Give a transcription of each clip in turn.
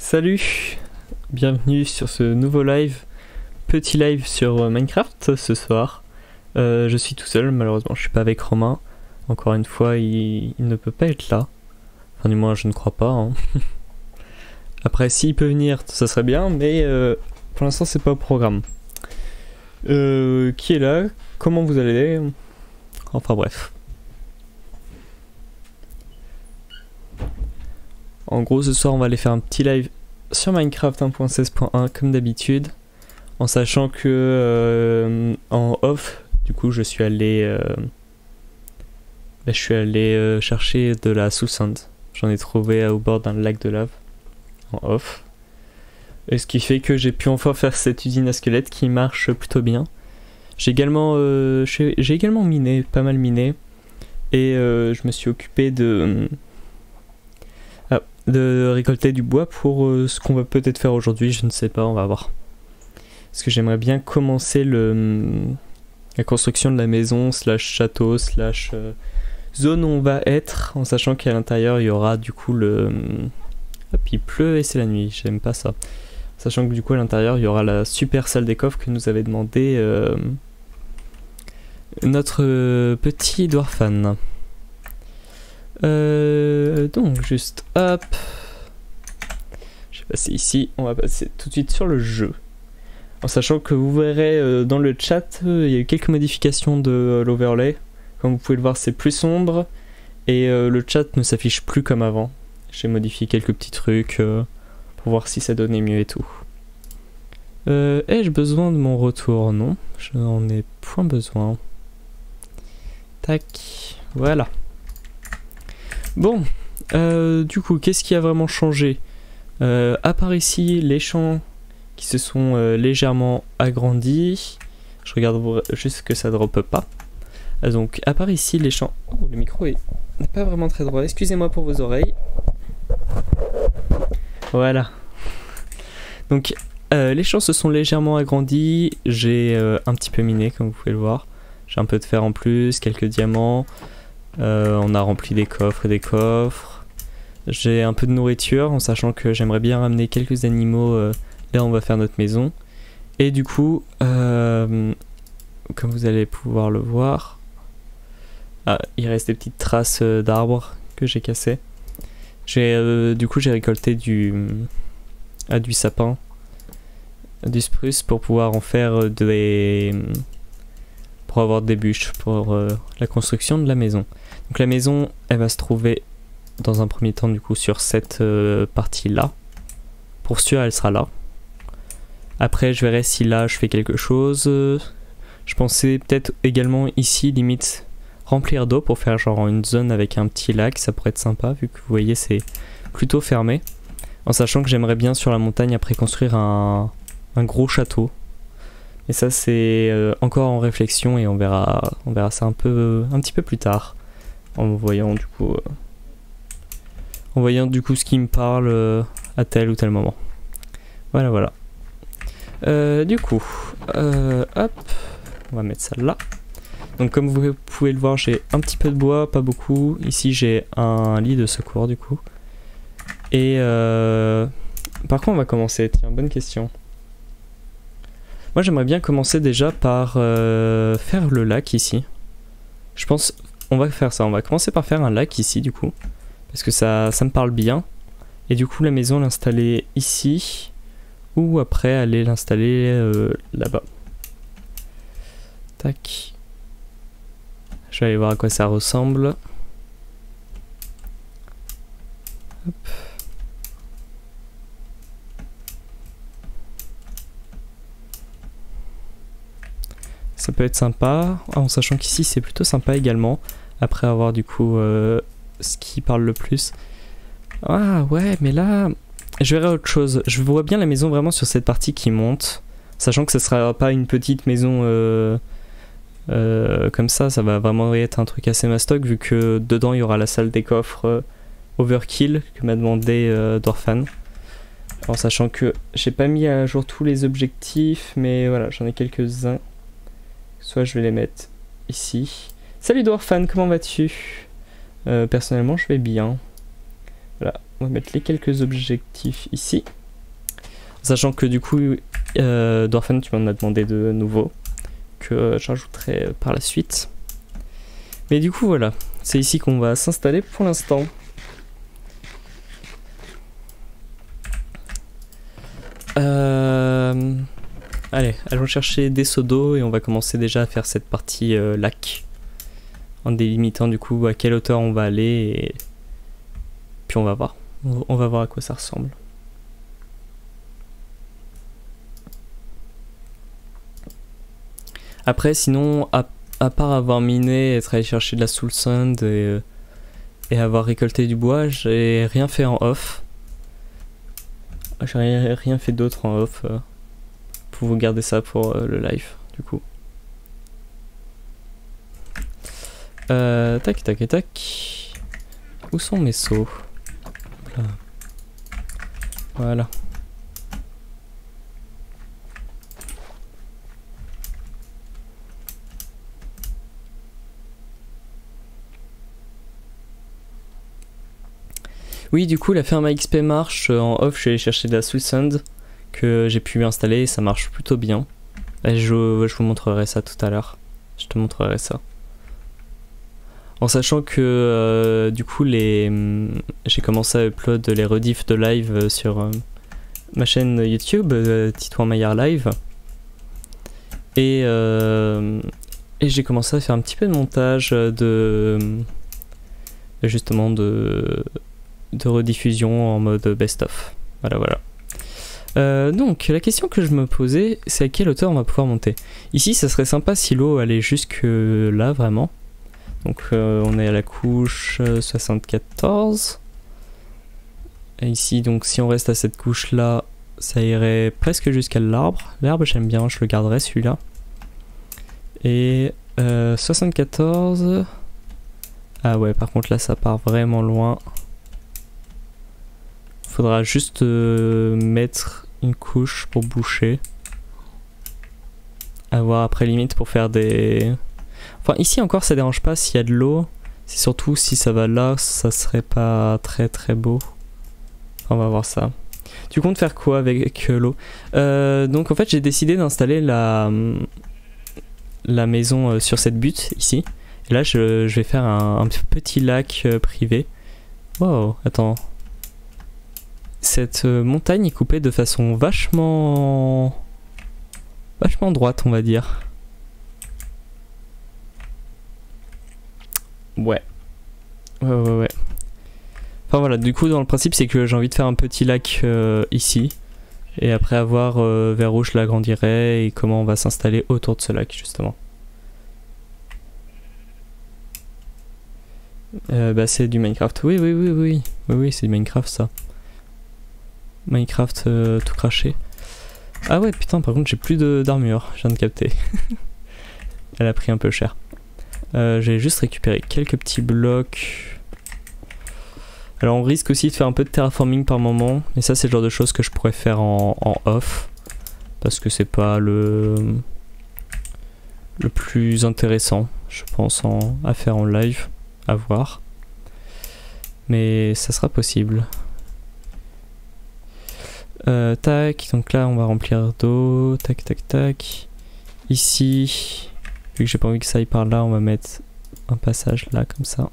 Salut, bienvenue sur ce nouveau live, petit live sur Minecraft ce soir. Je suis tout seul, malheureusement je suis pas avec Romain. Encore une fois, il ne peut pas être là. Enfin du moins je ne crois pas. Hein. Après s'il peut venir, ça serait bien, mais pour l'instant c'est pas au programme. Qui est là? Comment vous allez? Enfin bref. En gros, ce soir, on va aller faire un petit live sur Minecraft 1.16.1 comme d'habitude, en sachant que en off, du coup, je suis allé chercher de la soul sand. J'en ai trouvé au bord d'un lac de lave en off, et ce qui fait que j'ai pu enfin faire cette usine à squelettes qui marche plutôt bien. J'ai également miné, pas mal miné, et je me suis occupé de récolter du bois pour ce qu'on va peut-être faire aujourd'hui, je ne sais pas, on va voir. Parce que j'aimerais bien commencer la construction de la maison, slash château, slash zone où on va être, en sachant qu'à l'intérieur il y aura du coup Hop, il pleut et c'est la nuit, j'aime pas ça. Sachant que du coup à l'intérieur il y aura la super salle des coffres que nous avait demandé notre petit dwarfan. Donc juste hop, je vais passer ici, on va passer tout de suite sur le jeu, en sachant que vous verrez dans le chat il y a eu quelques modifications de l'overlay. Comme vous pouvez le voir, c'est plus sombre et le chat ne s'affiche plus comme avant. J'ai modifié quelques petits trucs pour voir si ça donnait mieux et tout. Ai-je besoin de mon retour? Non, je n'en ai point besoin. Tac, voilà. Bon, du coup, qu'est-ce qui a vraiment changé? À part ici, les champs qui se sont légèrement agrandis. Je regarde juste que ça droppe pas. Donc, à part ici, les champs... Oh, le micro n'est pas vraiment très droit. Excusez-moi pour vos oreilles. Voilà. Donc, les champs se sont légèrement agrandis. J'ai un petit peu miné, comme vous pouvez le voir. J'ai un peu de fer en plus, quelques diamants. On a rempli des coffres et des coffres. J'ai un peu de nourriture en sachant que j'aimerais bien ramener quelques animaux là où on va faire notre maison. Et du coup, comme vous allez pouvoir le voir, il reste des petites traces d'arbres que j'ai cassées. Du coup j'ai récolté du sapin, du spruce pour pouvoir en faire pour avoir des bûches pour la construction de la maison. Donc la maison, elle va se trouver dans un premier temps du coup sur cette partie là. Pour sûr, elle sera là. Après, je verrai si là je fais quelque chose. Je pensais peut-être également ici, limite, remplir d'eau pour faire genre une zone avec un petit lac. Ça pourrait être sympa vu que vous voyez c'est plutôt fermé. En sachant que j'aimerais bien sur la montagne après construire un gros château. Et ça c'est encore en réflexion et on verra ça un petit peu plus tard. En voyant du coup ce qui me parle à tel ou tel moment. Voilà. Du coup, hop, on va mettre ça là. Donc comme vous pouvez le voir, j'ai un petit peu de bois, pas beaucoup. Ici j'ai un lit de secours du coup. Et par contre on va commencer, tiens, bonne question. Moi j'aimerais bien commencer déjà par faire le lac ici. Je pense on va faire ça, on va commencer par faire un lac ici du coup. Parce que ça me parle bien. Et du coup la maison l'installer ici. Ou après aller l'installer là-bas. Tac. Je vais aller voir à quoi ça ressemble. Hop. Ça peut être sympa, en sachant qu'ici c'est plutôt sympa également, après avoir du coup ce qui parle le plus. Ah ouais, mais là, je verrai autre chose. Je vois bien la maison vraiment sur cette partie qui monte, sachant que ce sera pas une petite maison comme ça va vraiment être un truc assez mastoc, vu que dedans il y aura la salle des coffres Overkill que m'a demandé Dwarfan. En sachant que j'ai pas mis à jour tous les objectifs, mais voilà, j'en ai quelques-uns. Soit je vais les mettre ici. Salut Dwarfan, comment vas-tu? Personnellement je vais bien. Voilà. on va mettre les quelques objectifs ici. Sachant que du coup, Dwarfen, tu m'en as demandé de nouveau, que j'ajouterai par la suite. Mais du coup, voilà, c'est ici qu'on va s'installer pour l'instant. Allez, allons chercher des seaux d'eau et on va commencer déjà à faire cette partie lac. En délimitant du coup à quelle hauteur on va aller et puis on va voir. On va voir à quoi ça ressemble. Après sinon, à part avoir miné, être allé chercher de la soul sand et avoir récolté du bois, j'ai rien fait en off. J'ai rien fait d'autre en off. Pour vous garder ça pour le live du coup. Tac tac et tac. Où sont mes seaux? Là. Voilà. Oui, du coup la ferme à XP marche. En off, je suis allé chercher de la soul sand que j'ai pu installer et ça marche plutôt bien. Et je vous montrerai ça tout à l'heure. Je te montrerai ça. En sachant que du coup j'ai commencé à upload les rediffs de live sur ma chaîne YouTube, Titouan Maillard Live. Et j'ai commencé à faire un petit peu de montage justement de rediffusion en mode best-of. Voilà. Donc la question que je me posais, c'est à quelle hauteur on va pouvoir monter. Ici ça serait sympa si l'eau allait jusque là vraiment. Donc on est à la couche 74. Et ici donc si on reste à cette couche là, ça irait presque jusqu'à l'arbre. L'arbre j'aime bien, je le garderai celui-là. Et 74. Ah ouais, par contre là ça part vraiment loin. Faudra juste mettre une couche pour boucher. À voir après limite pour faire des... Enfin ici encore ça dérange pas s'il y a de l'eau. C'est surtout si ça va là, ça serait pas très très beau. Enfin, on va voir ça. Tu comptes faire quoi avec l'eau? Donc en fait j'ai décidé d'installer la maison sur cette butte ici. Et là je vais faire un petit lac privé. Wow, attends. Cette montagne est coupée de façon vachement droite, on va dire. Ouais. Enfin voilà, du coup dans le principe c'est que j'ai envie de faire un petit lac ici. Et après à voir vers où je l'agrandirai et comment on va s'installer autour de ce lac justement. Bah c'est du Minecraft. Oui, c'est du Minecraft ça. Minecraft tout craché. Ah ouais putain, par contre j'ai plus d'armure, je viens de capter. Elle a pris un peu cher. J'ai juste récupéré quelques petits blocs. Alors on risque aussi de faire un peu de terraforming par moment, mais ça c'est le genre de choses que je pourrais faire en off, parce que c'est pas le plus intéressant je pense à faire en live, à voir. Mais ça sera possible. Tac, donc là on va remplir d'eau, tac tac tac. Ici, vu que j'ai pas envie que ça aille par là, on va mettre un passage là comme ça.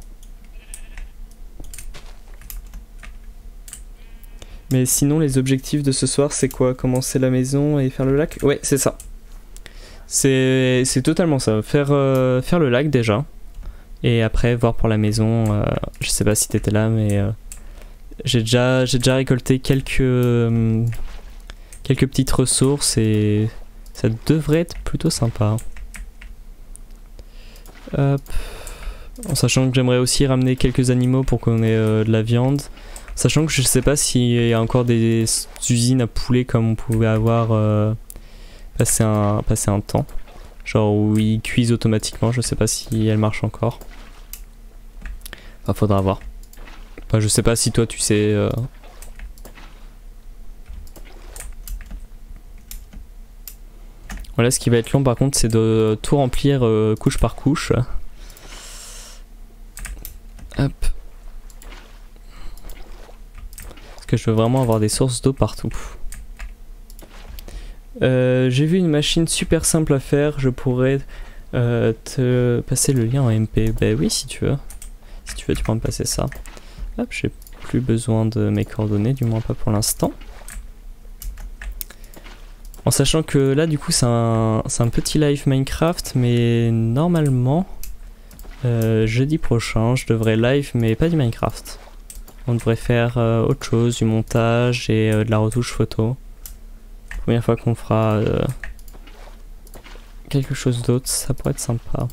Mais sinon les objectifs de ce soir c'est quoi? Commencer la maison et faire le lac? Ouais c'est ça. C'est totalement ça, faire le lac déjà. Et après voir pour la maison, je sais pas si t'étais là mais... J'ai déjà récolté quelques petites ressources et ça devrait être plutôt sympa. Hop. En sachant que j'aimerais aussi ramener quelques animaux pour qu'on ait de la viande. Sachant que je sais pas s'il y a encore des usines à poulet comme on pouvait avoir passé un temps. Genre où ils cuisent automatiquement, je sais pas si elles marchent encore. Enfin faudra voir. Enfin, je sais pas si toi tu sais. Voilà, ce qui va être long par contre, c'est de tout remplir couche par couche. Hop. que je veux vraiment avoir des sources d'eau partout. J'ai vu une machine super simple à faire, je pourrais te passer le lien en MP. Ben oui, si tu veux. Si tu veux, tu peux me passer ça. Hop, j'ai plus besoin de mes coordonnées, du moins pas pour l'instant. En sachant que là, du coup, c'est un petit live Minecraft, mais normalement, jeudi prochain, je devrais live, mais pas du Minecraft. On devrait faire autre chose, du montage et de la retouche photo. Première fois qu'on fera quelque chose d'autre, ça pourrait être sympa.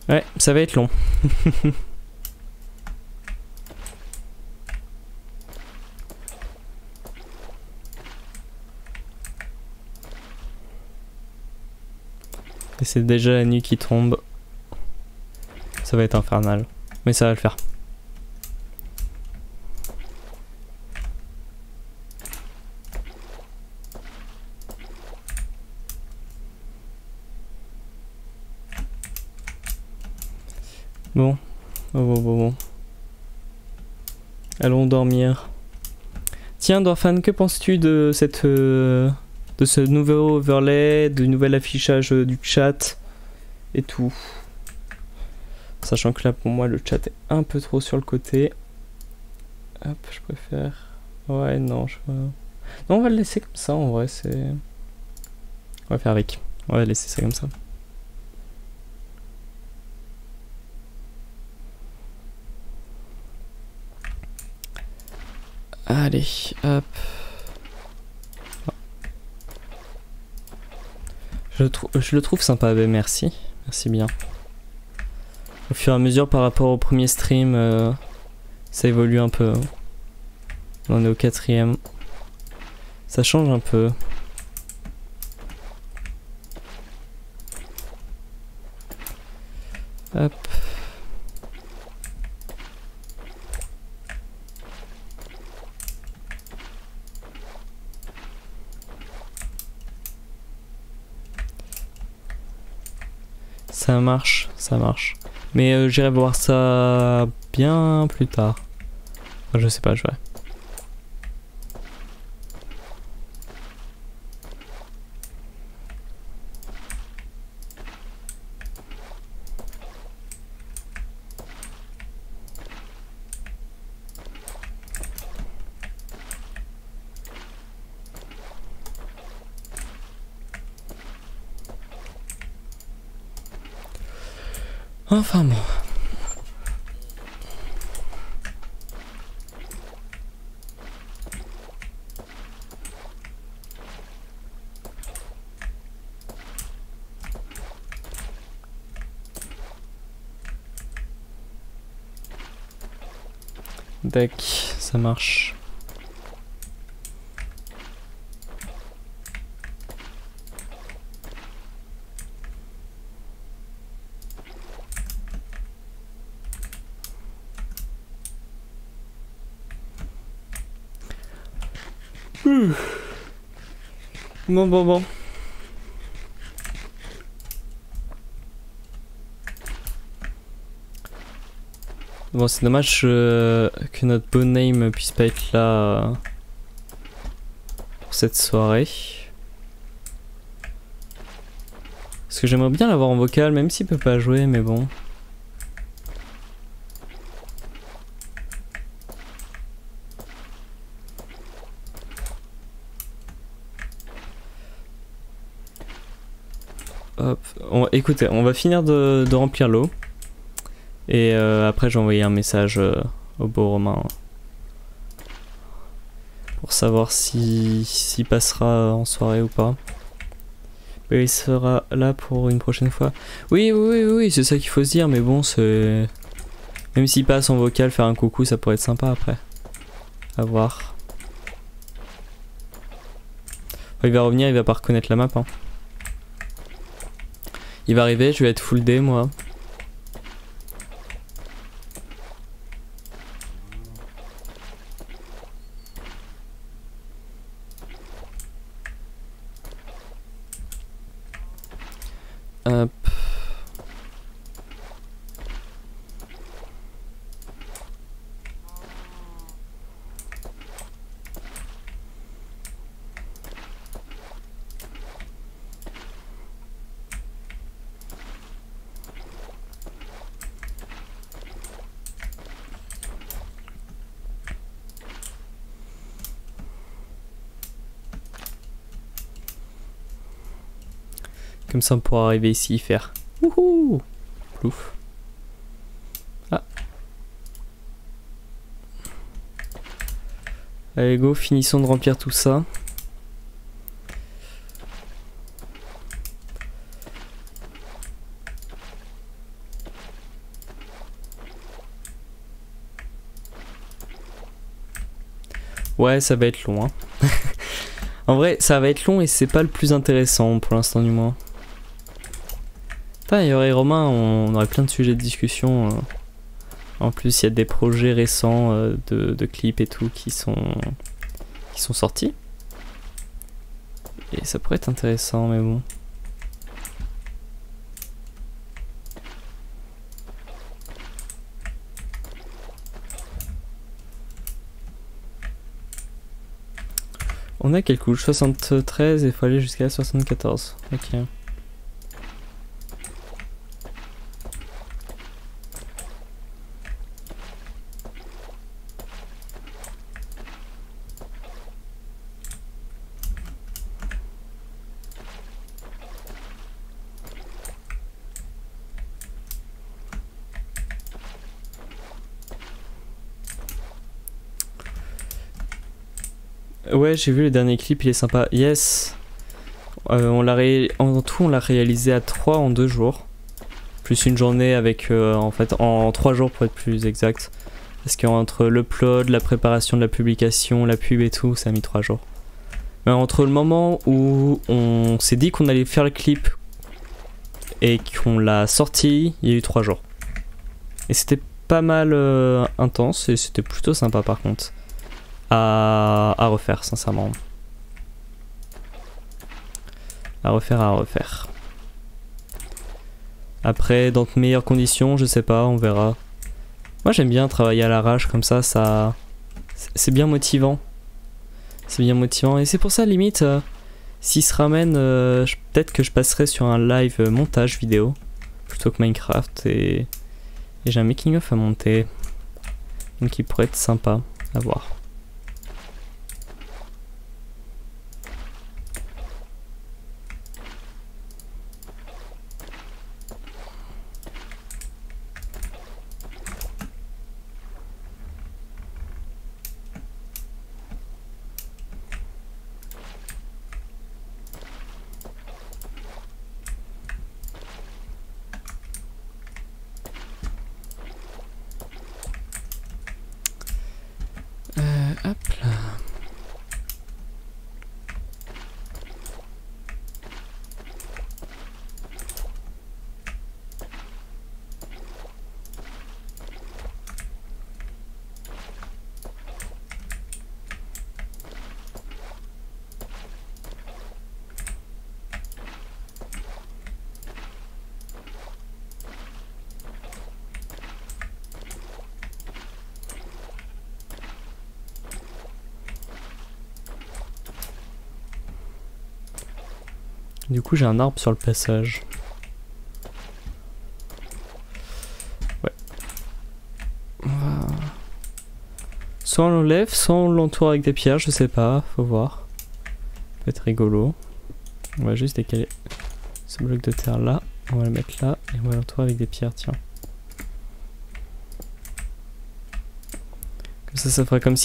Ouais, ça va être long. Et c'est déjà la nuit qui tombe. Ça va être infernal. Mais ça va le faire. Bon. Bon. Allons dormir. Tiens, Dorfan, que penses-tu de cette... de ce nouveau overlay, du nouvel affichage du chat et tout. Sachant que là pour moi le chat est un peu trop sur le côté. Hop, je préfère... Ouais, non, non, on va le laisser comme ça en vrai, c'est... On va faire avec. On va laisser ça comme ça. Allez, hop. Je le trouve sympa, ben merci. Merci bien. Au fur et à mesure par rapport au premier stream, ça évolue un peu. On est au 4e. Ça change un peu. Hop. Ça marche, ça marche. Mais j'irai voir ça bien plus tard. Enfin, je sais pas, je verrai. Enfin bon. Deck, ça marche. Bon. Bon, c'est dommage que notre bon name puisse pas être là pour cette soirée. Parce que j'aimerais bien l'avoir en vocal, même s'il peut pas jouer, mais bon. Hop, écoutez, on va finir de remplir l'eau. Et après j'ai envoyé un message au beau Romain pour savoir s'il passera en soirée ou pas. Mais il sera là pour une prochaine fois. Oui, c'est ça qu'il faut se dire, mais bon, c'est... Même s'il passe en vocal, faire un coucou, ça pourrait être sympa après. À voir. Il va revenir, il va pas reconnaître la map, hein. Il va arriver, je vais être full day moi. Hop. Comme ça on pourra arriver ici et faire wouhou, plouf. Ah. Allez go, finissons de remplir tout ça. Ouais, ça va être long hein. En vrai, ça va être long et c'est pas le plus intéressant pour l'instant du moins. Il y aurait Romain, on aurait plein de sujets de discussion. En plus, il y a des projets récents de clips et tout qui sont sortis. Et ça pourrait être intéressant, mais bon. On a quelle couche? 73 et il faut aller jusqu'à 74. Ok. Ouais, j'ai vu le dernier clip, il est sympa. Yes. En tout, on l'a réalisé à 3 en 2 jours. Plus une journée avec, en fait, en 3 jours pour être plus exact. Parce qu'entre l'upload, la préparation de la publication, la pub et tout, ça a mis 3 jours. Mais entre le moment où on s'est dit qu'on allait faire le clip et qu'on l'a sorti, il y a eu 3 jours. Et c'était pas mal intense et c'était plutôt sympa par contre. À refaire sincèrement. À refaire. Après dans de meilleures conditions, je sais pas, on verra. Moi j'aime bien travailler à l'arrache comme ça, c'est bien motivant. C'est bien motivant et c'est pour ça limite s'il se ramène peut-être que je passerai sur un live montage vidéo plutôt que Minecraft et j'ai un making of à monter. Donc il pourrait être sympa à voir. Hop là. Du coup j'ai un arbre sur le passage. Ouais. Soit on l'enlève, soit on l'entoure avec des pierres, je sais pas, faut voir. Ça peut être rigolo. On va juste décaler ce bloc de terre là, on va le mettre là et on va l'entourer avec des pierres, tiens. Comme ça ferait comme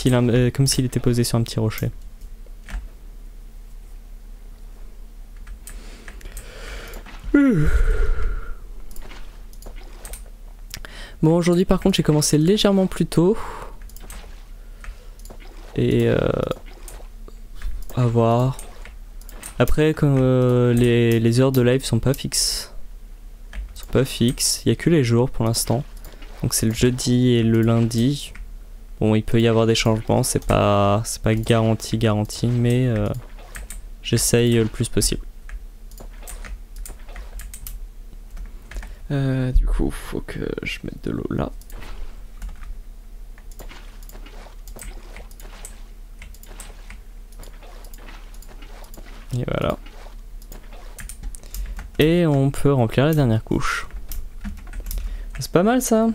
s'il était posé sur un petit rocher. Bon, aujourd'hui par contre j'ai commencé légèrement plus tôt. Et à voir. Après comme les heures de live sont pas fixes. pas fixe. Il y a que les jours pour l'instant. Donc c'est le jeudi et le lundi. Bon, il peut y avoir des changements, c'est pas garanti, mais j'essaye le plus possible. Du coup, faut que je mette de l'eau là. Et voilà. Et on peut remplir la dernière couche. C'est pas mal ça.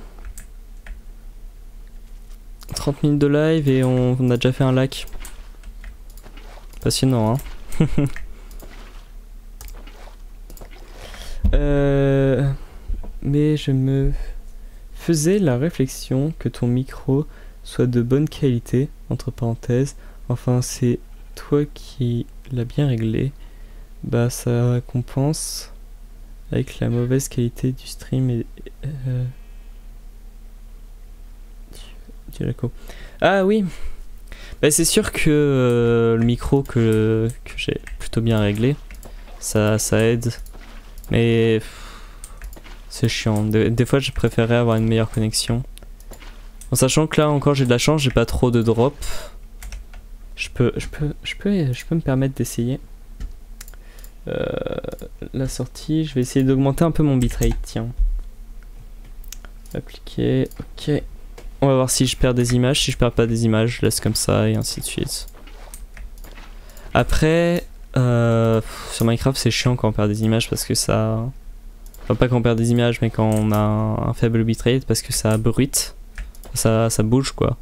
30 minutes de live et on a déjà fait un lac. Passionnant, hein. Mais je me faisais la réflexion que ton micro soit de bonne qualité, entre parenthèses. Enfin, c'est toi qui l'as bien réglé. Bah, ça compense avec la mauvaise qualité du stream et... Ah oui, bah, c'est sûr que le micro que j'ai plutôt bien réglé, ça aide, mais c'est chiant. Des fois, je préférerais avoir une meilleure connexion. En sachant que là encore, j'ai de la chance, j'ai pas trop de drop. Je peux me permettre d'essayer. La sortie, je vais essayer d'augmenter un peu mon bitrate, tiens. Appliquer, ok. On va voir si je perds des images. Si je perds pas des images, je laisse comme ça et ainsi de suite. Après, sur Minecraft, c'est chiant quand on perd des images parce que ça... Enfin, pas quand on perd des images, mais quand on a un faible bitrate parce que ça bruite. Ça bouge, quoi.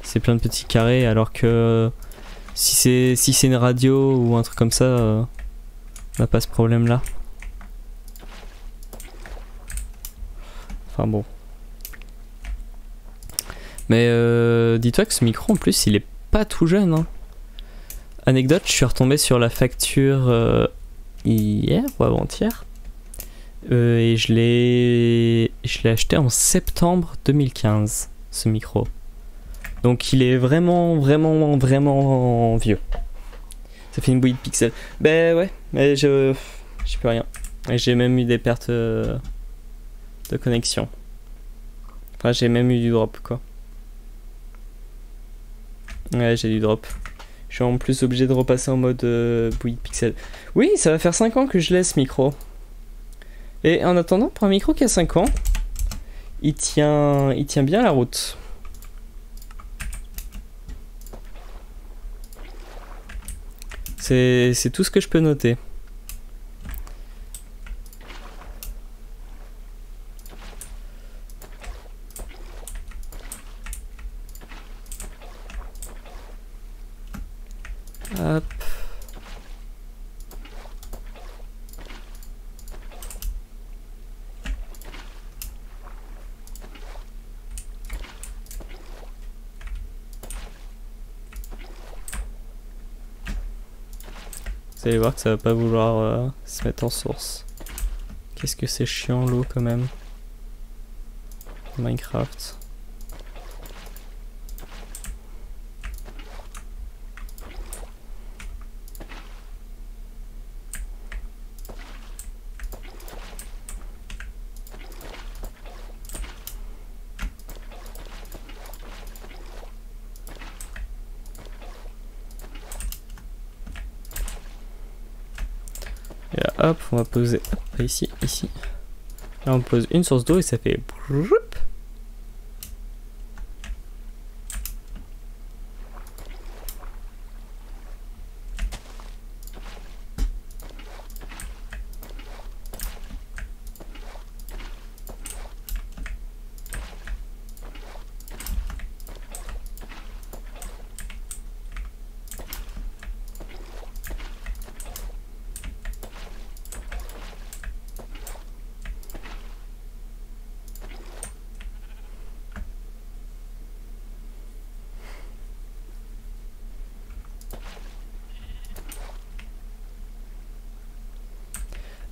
C'est plein de petits carrés, alors que si c'est une radio ou un truc comme ça, on n'a pas ce problème-là. Enfin bon. Mais dis-toi que ce micro en plus il est pas tout jeune, hein. Anecdote, je suis retombé sur la facture hier ou avant-hier et je l'ai acheté en septembre 2015, ce micro. Donc il est vraiment vieux. Ça fait une bouillie de pixels. Ben ouais, mais je peux rien. Et j'ai même eu des pertes de connexion. Enfin j'ai même eu du drop, quoi. Ouais, j'ai du drop. Je suis en plus obligé de repasser en mode bouillie de pixels. Oui, ça va faire 5 ans que je laisse micro. Et en attendant, pour un micro qui a 5 ans, il tient bien la route. C'est tout ce que je peux noter. Hop. Vous allez voir que ça va pas vouloir se mettre en source. Qu'est-ce que c'est chiant l'eau quand même. Minecraft. Et là, hop, on va poser hop, ici. Là, on pose une source d'eau et ça fait...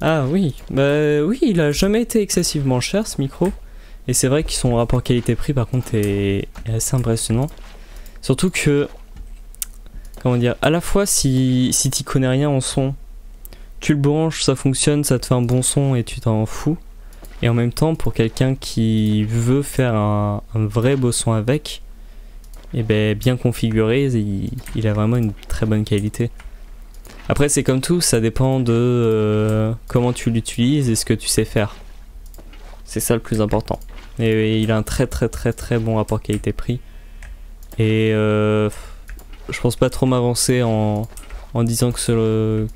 Ah oui, bah oui, il a jamais été excessivement cher ce micro. Et c'est vrai que son rapport qualité-prix par contre est assez impressionnant. Surtout que, comment dire, à la fois si t'y connais rien en son, tu le branches, ça fonctionne, ça te fait un bon son et tu t'en fous. Et en même temps, pour quelqu'un qui veut faire un vrai beau son avec, et ben bien configuré, il a vraiment une très bonne qualité. Après c'est comme tout, ça dépend de comment tu l'utilises et ce que tu sais faire. C'est ça le plus important. Et il a un très bon rapport qualité-prix. Et je pense pas trop m'avancer en disant que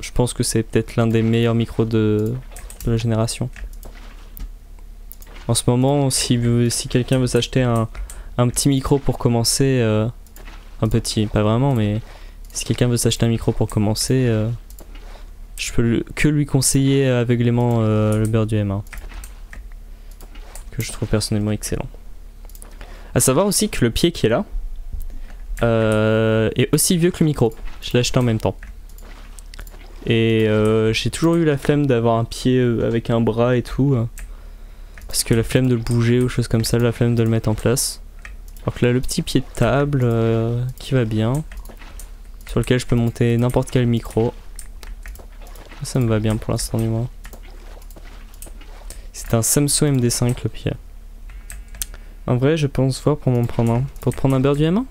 je pense que c'est peut-être l'un des meilleurs micros de la génération. En ce moment, si quelqu'un veut s'acheter un petit micro pour commencer, un petit, pas vraiment, mais si quelqu'un veut s'acheter un micro pour commencer, je peux que lui conseiller aveuglément le Bird du M1, que je trouve personnellement excellent. À savoir aussi que le pied qui est là est aussi vieux que le micro. Je l'ai acheté en même temps. Et j'ai toujours eu la flemme d'avoir un pied avec un bras et tout. Parce que la flemme de le bouger ou choses comme ça, la flemme de le mettre en place. Alors que là, le petit pied de table qui va bien. Sur lequel je peux monter n'importe quel micro. Ça me va bien pour l'instant du moins. C'est un Samsung MD5 le pied. En vrai, je pense voir pour m'en prendre un. Pour te prendre un Bird du M1 ?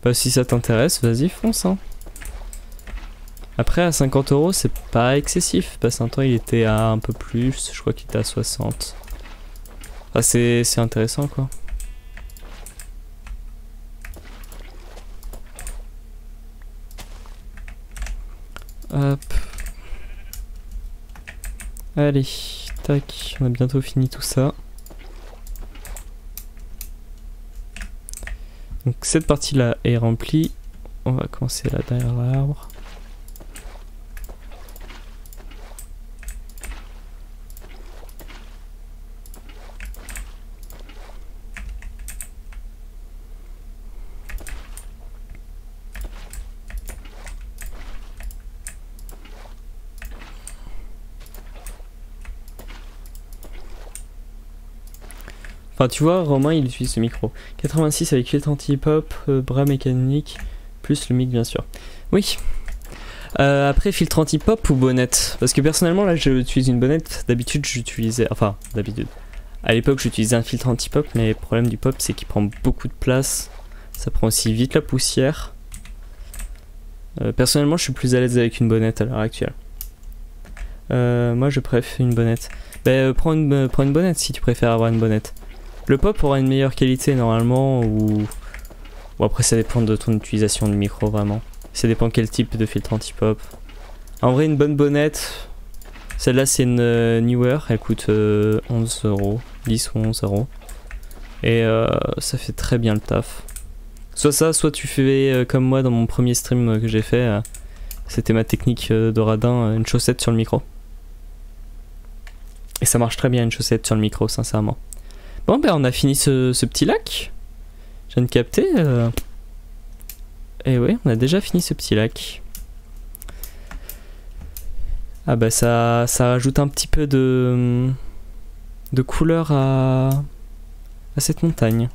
Bah si ça t'intéresse, vas-y fonce hein. Après à 50 €, c'est pas excessif. Parce qu'un temps il était à un peu plus, je crois qu'il était à 60. Ah c'est intéressant quoi. Hop. Allez, tac, on a bientôt fini tout ça. Donc cette partie là est remplie. On va commencer là derrière l'arbre. Enfin tu vois, Romain il utilise ce micro. 86 avec filtre anti-pop, bras mécanique, plus le mic bien sûr. Oui. Après filtre anti-pop ou bonnette? Parce que personnellement là j'utilise une bonnette. D'habitude j'utilisais... Enfin d'habitude. À l'époque j'utilisais un filtre anti-pop, mais le problème du pop c'est qu'il prend beaucoup de place. Ça prend aussi vite la poussière. Personnellement je suis plus à l'aise avec une bonnette à l'heure actuelle. Moi je préfère une bonnette. Bah prends une bonnette si tu préfères avoir une bonnette. Le pop aura une meilleure qualité normalement ou... Bon après ça dépend de ton utilisation du micro vraiment. Ça dépend quel type de filtre anti-pop. En vrai une bonne bonnette, celle-là c'est une Newer, elle coûte 11 €, 10 ou 11 €. Et ça fait très bien le taf. Soit ça, soit tu fais comme moi dans mon premier stream que j'ai fait. C'était ma technique de radin, une chaussette sur le micro. Et ça marche très bien une chaussette sur le micro sincèrement. Bon ben on a fini ce petit lac. Je viens de capter. Et oui, on a déjà fini ce petit lac. Ah bah ça rajoute un petit peu de couleur à cette montagne.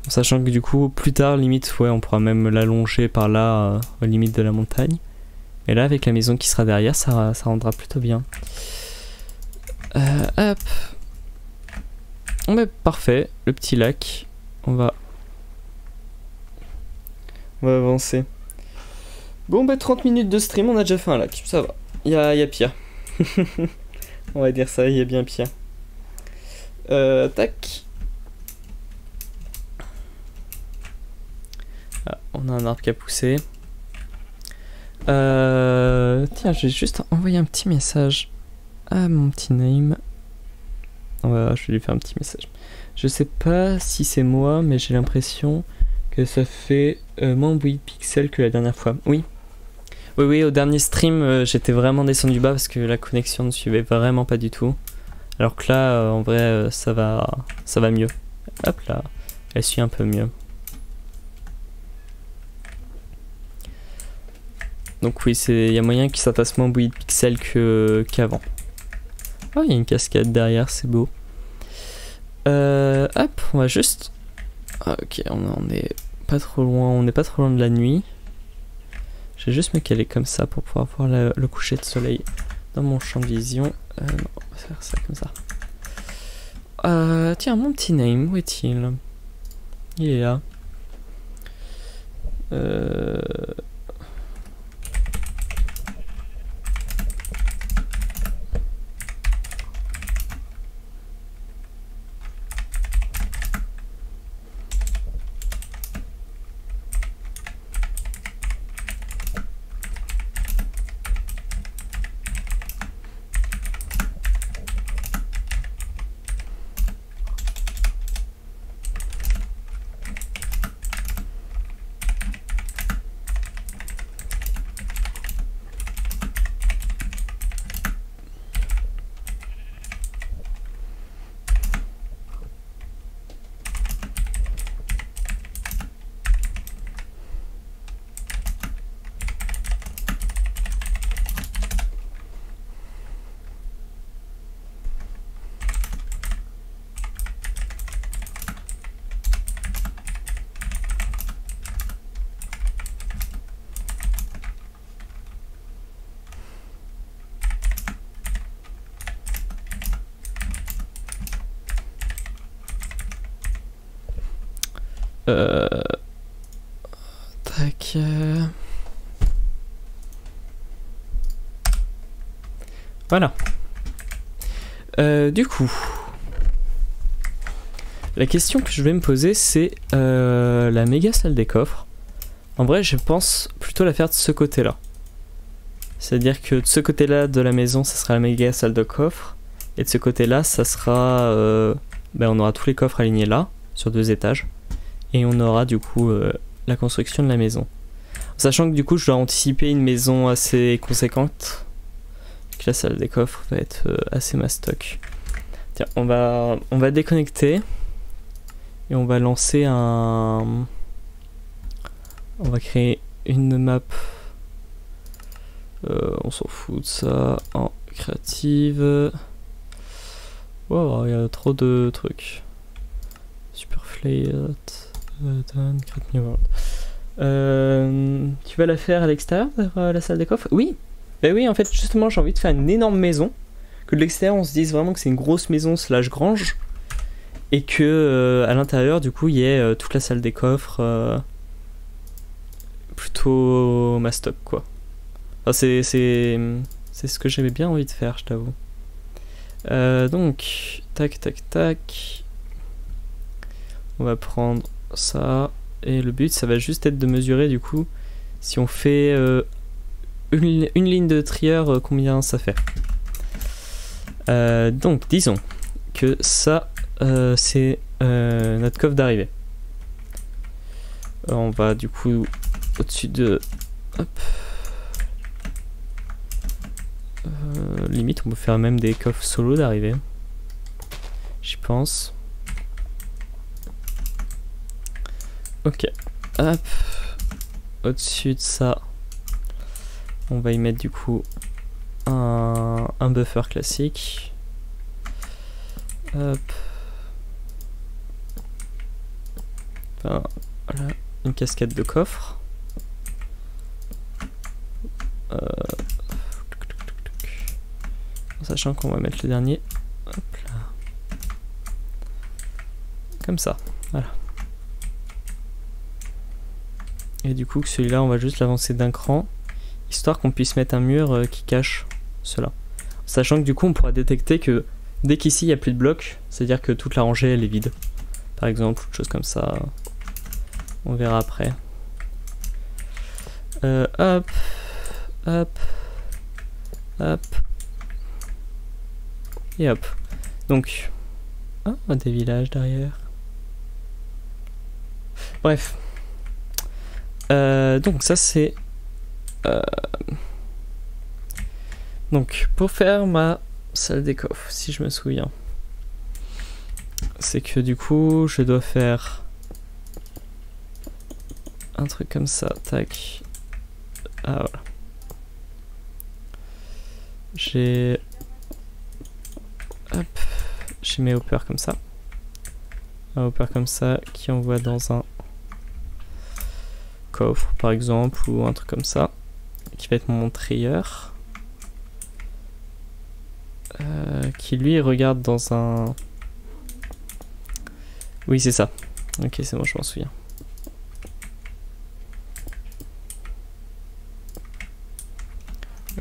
En sachant que du coup plus tard limite ouais on pourra même l'allonger par là aux limites de la montagne. Et là avec la maison qui sera derrière ça rendra plutôt bien. Hop. Ouais, parfait, le petit lac. On va avancer. Bon bah 30 minutes de stream, on a déjà fait un lac, ça va. Il y a pire. On va dire ça, il y a bien pire. Tac. Ah, on a un arbre qui a poussé. Tiens, je vais juste envoyer un petit message à mon petit Naïm. Voilà, je vais lui faire un petit message. Je sais pas si c'est moi, mais j'ai l'impression que ça fait moins de bruit de pixels que la dernière fois. Oui. Oui, au dernier stream, j'étais vraiment descendu bas parce que la connexion ne suivait vraiment pas du tout. Alors que là, en vrai, ça va mieux. Hop là, elle suit un peu mieux. Donc oui, il y a moyen qu'il s'entasse moins de bruit de pixels qu'avant. Oh, il y a une cascade derrière, c'est beau. Hop, on va juste... Ah, ok, on est pas trop loin, on n'est pas trop loin de la nuit. Je vais juste me caler comme ça pour pouvoir voir le coucher de soleil dans mon champ de vision. Non, on va faire ça comme ça. Tiens, mon petit name, où est-il? Il est là. Tac. Voilà. Du coup, la question que je vais me poser, c'est la méga salle des coffres. En vrai, je pense plutôt la faire de ce côté-là. C'est-à-dire que de ce côté-là de la maison, ça sera la méga salle de coffres. Et de ce côté-là, ça sera... on aura tous les coffres alignés là, sur 2 étages. Et on aura du coup la construction de la maison. Sachant que du coup, je dois anticiper une maison assez conséquente. Donc la salle des coffres va être assez mastoc. Tiens, on va déconnecter. Et on va lancer un... On va créer une map. On s'en fout de ça. En créative. Wow, il y a trop de trucs. Super Flayot. Create New World. Tu vas la faire à l'extérieur de la salle des coffres? Oui. Ben oui, en fait, justement, j'ai envie de faire une énorme maison. Que de l'extérieur, on se dise vraiment que c'est une grosse maison slash grange. Et que à l'intérieur, du coup, il y ait toute la salle des coffres. Plutôt mastoc, quoi. Enfin, c'est ce que j'avais bien envie de faire, je t'avoue. Donc, tac, tac, tac. On va prendre ça. Et le but, ça va juste être de mesurer, du coup, si on fait une ligne de trieur, combien ça fait. Donc, disons que ça, c'est notre coffre d'arrivée. On va, du coup, au-dessus de... Hop. Limite, on peut faire même des coffres solo d'arrivée. J'y pense. Ok. Hop. Au-dessus de ça, on va y mettre du coup un buffer classique. Hop. Enfin, voilà. Une cascade de coffres. En sachant qu'on va mettre le dernier. Hop là. Comme ça. Voilà. Et du coup, celui-là, on va juste l'avancer d'un cran, histoire qu'on puisse mettre un mur qui cache cela. Sachant que du coup, on pourra détecter que dès qu'ici, il n'y a plus de blocs, c'est-à-dire que toute la rangée, elle est vide. Par exemple, une chose comme ça. On verra après. Hop. Hop. Hop. Et hop. Donc. Oh, des villages derrière. Bref. Donc ça c'est... Donc pour faire ma salle des coffres, si je me souviens, c'est que du coup je dois faire un truc comme ça, tac. Ah voilà. J'ai... Hop. J'ai mes hoppers comme ça. Un hopper comme ça qui envoie dans un coffre par exemple, ou un truc comme ça, qui va être mon trieur. qui lui regarde dans un... Oui, c'est ça. Ok, c'est bon, je m'en souviens.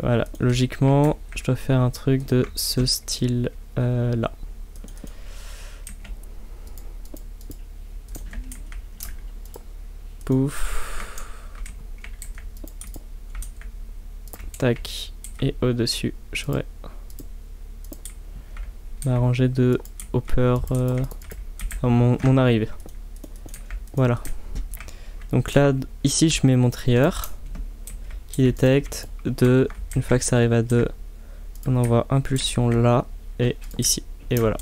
Voilà, logiquement, je dois faire un truc de ce style là. Pouf. Tac. Et au-dessus, j'aurais ma rangée de hopper, mon arrivée. Voilà. Donc là, ici, je mets mon trieur qui détecte 2. Une fois que ça arrive à 2, on envoie impulsion là et ici. Et voilà.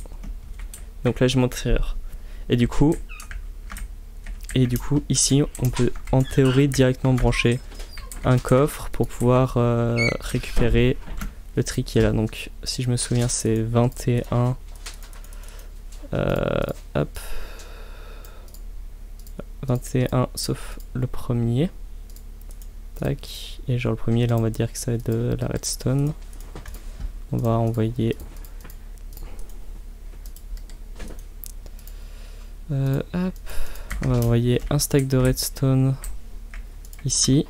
Donc là, j'ai mon trieur. Et du coup, ici, on peut en théorie directement brancher un coffre pour pouvoir récupérer le tri qui est là. Donc, si je me souviens, c'est 21. Hop. 21 sauf le premier. Tac. Et genre le premier, là, on va dire que ça va être de la redstone. On va envoyer... hop. On va envoyer un stack de redstone ici.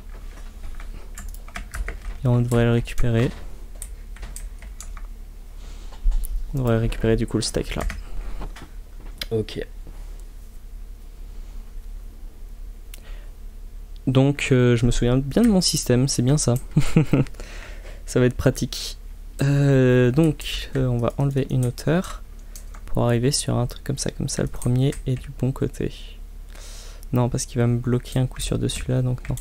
Et on devrait le récupérer. On devrait récupérer du coup le stack là. Ok. Donc je me souviens bien de mon système, c'est bien ça. Ça va être pratique. Donc on va enlever une hauteur pour arriver sur un truc comme ça le premier est du bon côté. Non, parce qu'il va me bloquer un coup sur dessus là, donc non.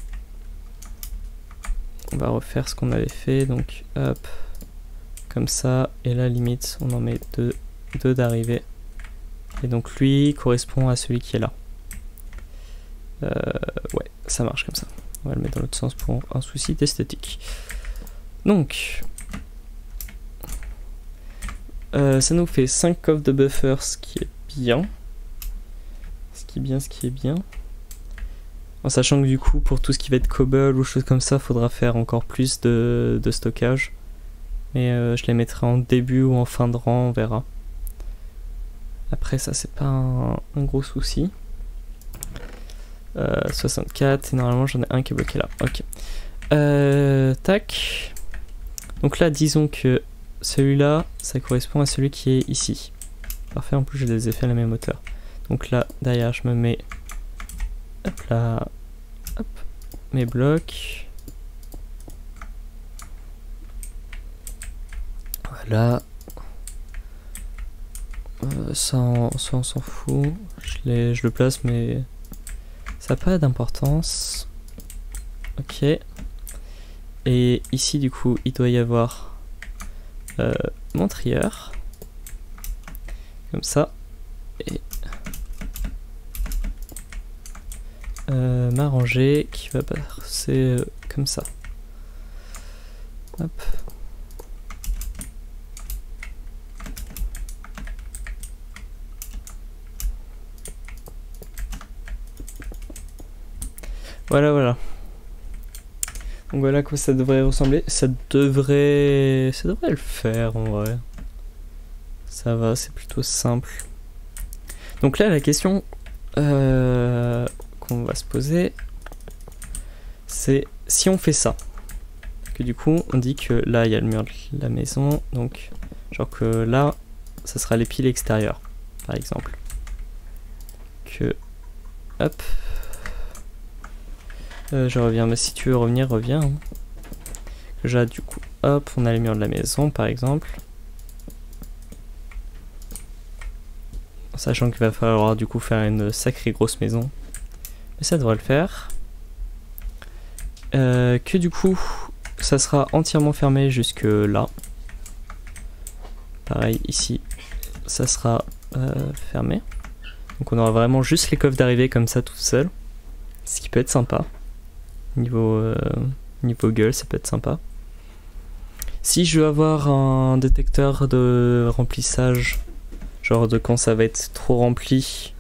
On va refaire ce qu'on avait fait, donc hop, comme ça, et là limite on en met deux d'arrivée. Et donc lui correspond à celui qui est là. Ouais, ça marche comme ça. On va le mettre dans l'autre sens pour un souci d'esthétique. Donc, ça nous fait 5 coffres de buffer, ce qui est bien. Ce qui est bien. En sachant que du coup, pour tout ce qui va être cobble ou choses comme ça, faudra faire encore plus de stockage. Mais je les mettrai en début ou en fin de rang, on verra. Après, ça, c'est pas un gros souci. 64, et normalement j'en ai un qui est bloqué là. Ok. Tac. Donc là, disons que celui-là, ça correspond à celui qui est ici. Parfait, en plus j'ai des effets à la même hauteur. Donc là, derrière, je me mets... Hop là. Hop. Mes blocs. Voilà. Ça, on s'en fout. Je le place, mais... Ça n'a pas d'importance. Ok. Et ici, du coup, il doit y avoir mon trieur. Comme ça. Et ma rangée qui va passer comme ça. Hop. Voilà, voilà. Donc voilà à quoi ça devrait ressembler. Ça devrait le faire en vrai. Ça va, c'est plutôt simple. Donc là, la question qu'on va se poser, c'est si on fait ça. Que du coup, on dit que là, il y a le mur de la maison. Donc, genre que là, ça sera les piles extérieures, par exemple. Que, hop. Je reviens, mais si tu veux revenir, reviens. Hein. Déjà, du coup, hop, on a les murs de la maison, par exemple. En sachant qu'il va falloir, du coup, faire une sacrée grosse maison. Mais ça devrait le faire. Que du coup, ça sera entièrement fermé jusque là. Pareil, ici, ça sera fermé. Donc on aura vraiment juste les coffres d'arrivée comme ça, tout seul. Ce qui peut être sympa. Niveau gueule, ça peut être sympa. Si je veux avoir un détecteur de remplissage, genre de quand ça va être trop rempli,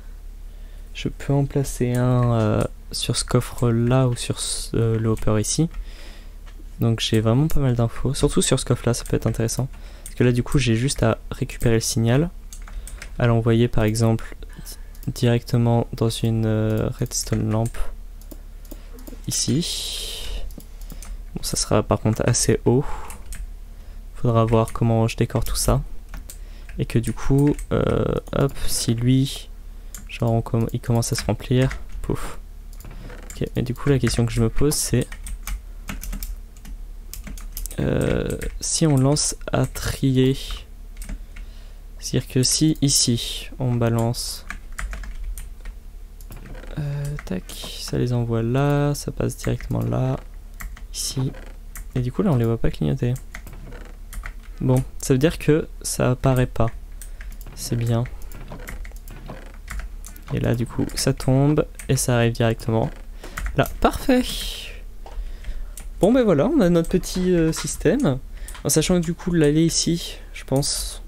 je peux en placer un sur ce coffre là ou sur le hopper ici. Donc j'ai vraiment pas mal d'infos, surtout sur ce coffre là, ça peut être intéressant. Parce que là du coup j'ai juste à récupérer le signal, à l'envoyer par exemple directement dans une redstone lampe ici. Bon, ça sera par contre assez haut. Faudra voir comment je décore tout ça. Et que du coup, hop, si lui, genre il commence à se remplir, pouf. Ok, et du coup la question que je me pose c'est si on lance à trier, c'est-à-dire que si ici on balance, tac, ça les envoie là, ça passe directement là, ici, et du coup là on les voit pas clignoter. Bon, ça veut dire que ça apparaît pas, c'est bien. Et là du coup ça tombe et ça arrive directement là, parfait. Bon ben voilà, on a notre petit système. En sachant que du coup l'aller ici, je pense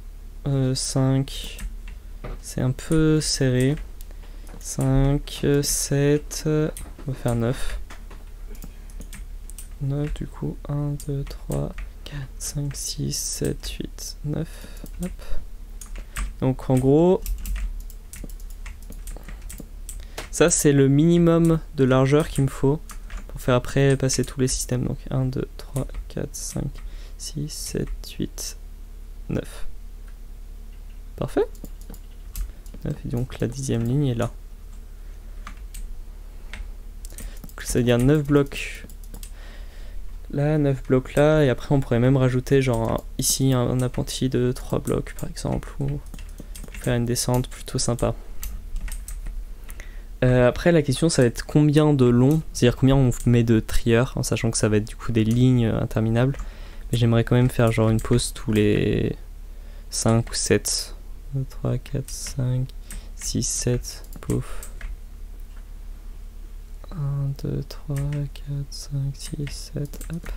5, c'est un peu serré. 5, 7, on va faire 9. 9 du coup, 1, 2, 3, 4, 5, 6, 7, 8, 9. Hop. Donc en gros, ça c'est le minimum de largeur qu'il me faut pour faire après passer tous les systèmes. Donc 1, 2, 3, 4, 5, 6, 7, 8, 9. Parfait. 9, et donc la 10e ligne est là. Donc ça veut dire 9 blocs là, 9 blocs là, et après on pourrait même rajouter genre ici un appentis de 3 blocs par exemple, ou pour faire une descente plutôt sympa. Après la question ça va être combien de long, c'est-à-dire combien on met de trieurs, en sachant que ça va être du coup des lignes interminables. Mais j'aimerais quand même faire genre une pause tous les 5 ou 7. 2, 3, 4, 5, 6, 7, pouf. 1, 2, 3, 4, 5, 6, 7, hop.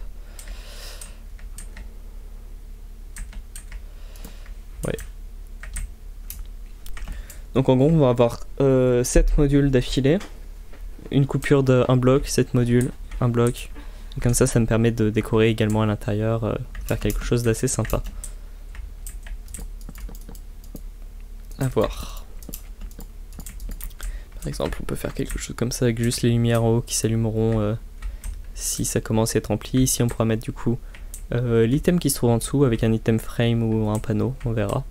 Ouais. Donc en gros on va avoir 7 modules d'affilée, une coupure de 1 bloc, 7 modules, 1 bloc, et comme ça me permet de décorer également à l'intérieur, faire quelque chose d'assez sympa. À voir. Par exemple on peut faire quelque chose comme ça avec juste les lumières en haut qui s'allumeront si ça commence à être rempli. Ici on pourra mettre du coup l'item qui se trouve en dessous avec un item frame ou un panneau, on verra.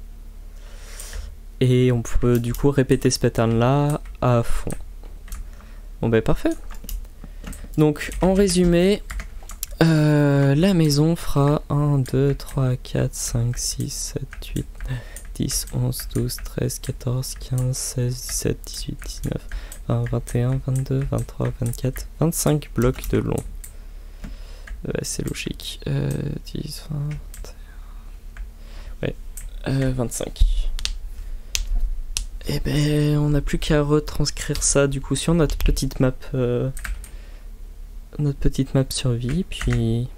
Et on peut du coup répéter ce pattern là à fond. Bon ben parfait. Donc en résumé, la maison fera 1, 2, 3, 4, 5, 6, 7, 8, 10, 11, 12, 13, 14, 15, 16, 17, 18, 19, 20, 21, 22, 23, 24, 25 blocs de long. C'est logique. 10, 21... Ouais, 25. Et ben on n'a plus qu'à retranscrire ça du coup sur notre petite map survie, puis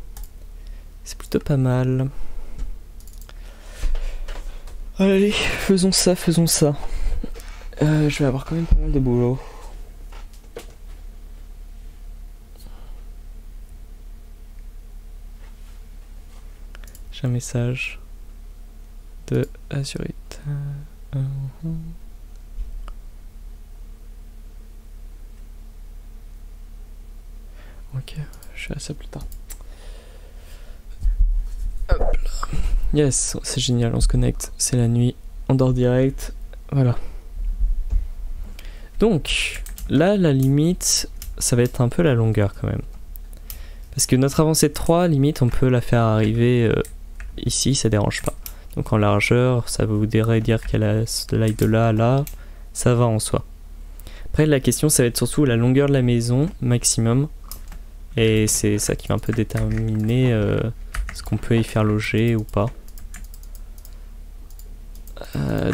c'est plutôt pas mal. Allez, faisons ça. Je vais avoir quand même pas mal de boulot. J'ai un message de Azurite. Ok, je fais ça plus tard. Hop là. Yes, c'est génial, on se connecte, c'est la nuit, on dort direct, voilà. Donc, là, la limite, ça va être un peu la longueur quand même. Parce que notre avancée de 3, limite, on peut la faire arriver ici, ça dérange pas. Donc en largeur, ça voudrait dire qu'elle aille de là à là, ça va en soi. Après, la question, ça va être surtout la longueur de la maison, maximum. Et c'est ça qui va un peu déterminer ce qu'on peut y faire loger ou pas.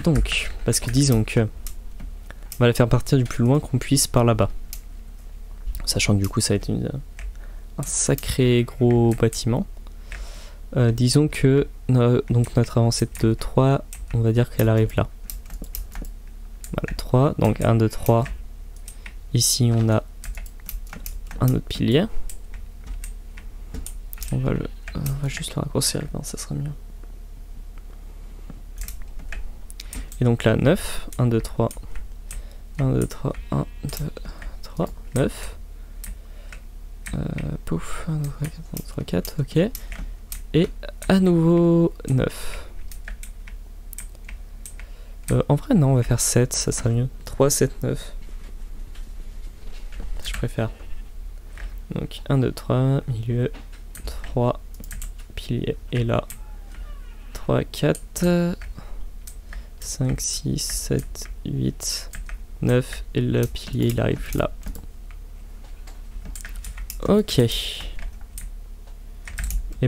Donc, parce que disons que on va la faire partir du plus loin qu'on puisse par là-bas. Sachant que du coup ça va être un sacré gros bâtiment. Disons que donc notre avancée de 3, on va dire qu'elle arrive là. Voilà, 3, donc 1, 2, 3. Ici on a un autre pilier. On va juste le raccourcir, non, ça sera mieux. Et donc là, 9. 1, 2, 3. 1, 2, 3. 1, 2, 3. 9. Pouf. 1, 2, 3, 4. 1, 2, 3, 4. Ok. Et à nouveau 9. En vrai, non, on va faire 7. Ça sera mieux. 3, 7, 9. Je préfère. Donc 1, 2, 3. Milieu. 3. Pilier. Et là. 3, 4. 5, 6, 7, 8, 9 et le pilier il arrive là. Ok. Et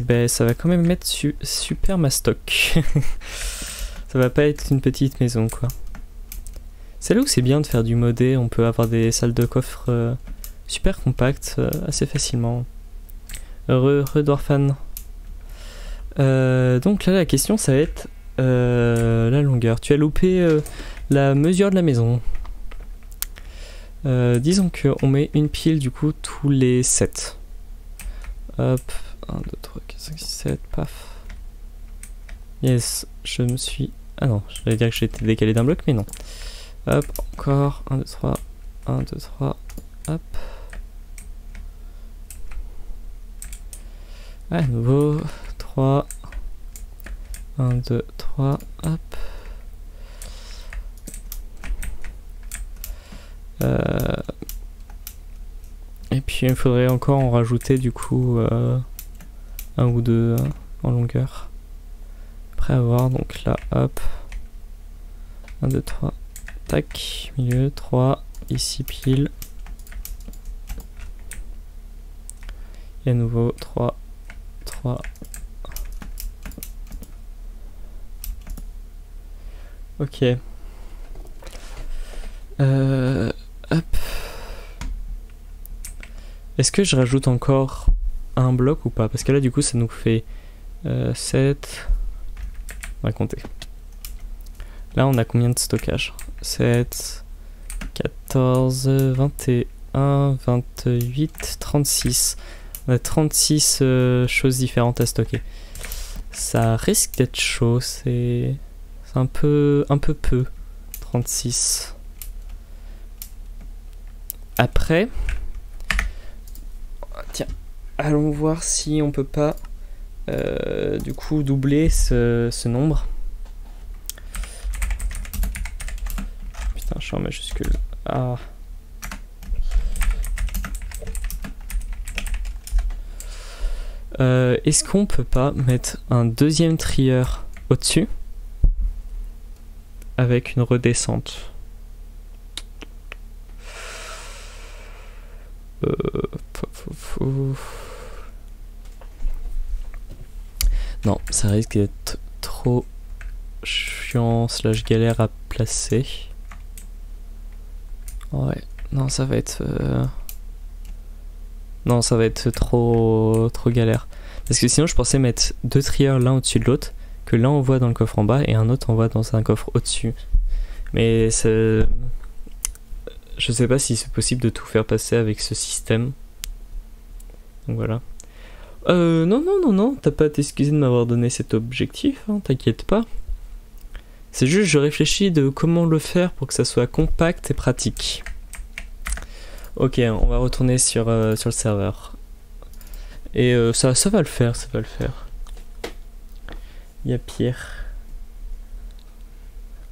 ben ça va quand même mettre super mastoc. Ça va pas être une petite maison quoi. C'est là où c'est bien de faire du modé, on peut avoir des salles de coffre super compactes assez facilement. Heureux Dwarfan. Donc là la question ça va être la longueur. Tu as loupé la mesure de la maison. Disons qu'on met une pile du coup tous les 7. Hop, 1, 2, 3, 4, 5, 6, 7, paf. Yes, je me suis... Ah non, j'allais dire que j'étais décalé d'un bloc, mais non. Hop, encore, 1, 2, 3, 1, 2, 3, hop. À nouveau, 3... 1, 2, 3, hop. Et puis il faudrait encore en rajouter du coup un ou deux en longueur. Après avoir, donc là, hop. 1, 2, 3, tac, milieu, 3, ici pile. Et à nouveau, 3, 3. Ok. Hop. Est-ce que je rajoute encore un bloc ou pas? Parce que là du coup ça nous fait 7. On va compter. Là on a combien de stockage? 7, 14, 21, 28, 36. On a 36 choses différentes à stocker. Ça risque d'être chaud, c'est un peu peu. 36. Après, tiens, allons voir si on peut pas du coup doubler ce nombre. Putain, je suis en majuscule. Ah. Est-ce qu'on peut pas mettre un deuxième trieur au-dessus avec une redescente? Non, ça risque d'être trop chiant / galère à placer. Ouais, non, ça va être non, ça va être trop galère. Parce que sinon je pensais mettre deux trieurs l'un au-dessus de l'autre, que l'un envoie dans le coffre en bas et un autre envoie dans un coffre au-dessus. Mais je sais pas si c'est possible de tout faire passer avec ce système. Donc voilà. Non, t'as pas à t'excuser de m'avoir donné cet objectif, hein, t'inquiète pas. C'est juste je réfléchis de comment le faire pour que ça soit compact et pratique. Ok, on va retourner sur le serveur. Et ça va le faire, ça va le faire. Il y a pire.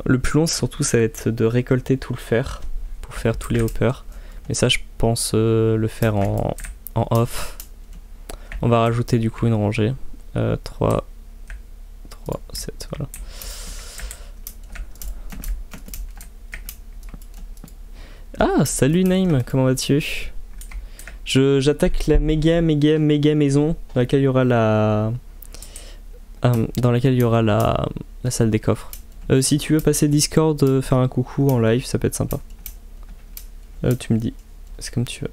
Le plus long surtout ça va être de récolter tout le fer pour faire tous les hoppers. Mais ça je pense le faire en off. On va rajouter du coup une rangée. 3, 7, voilà. Ah, salut Naïm, comment vas-tu? J'attaque la méga maison dans laquelle il y aura la la salle des coffres. Si tu veux passer Discord, faire un coucou en live, ça peut être sympa. Tu me dis, c'est comme tu veux.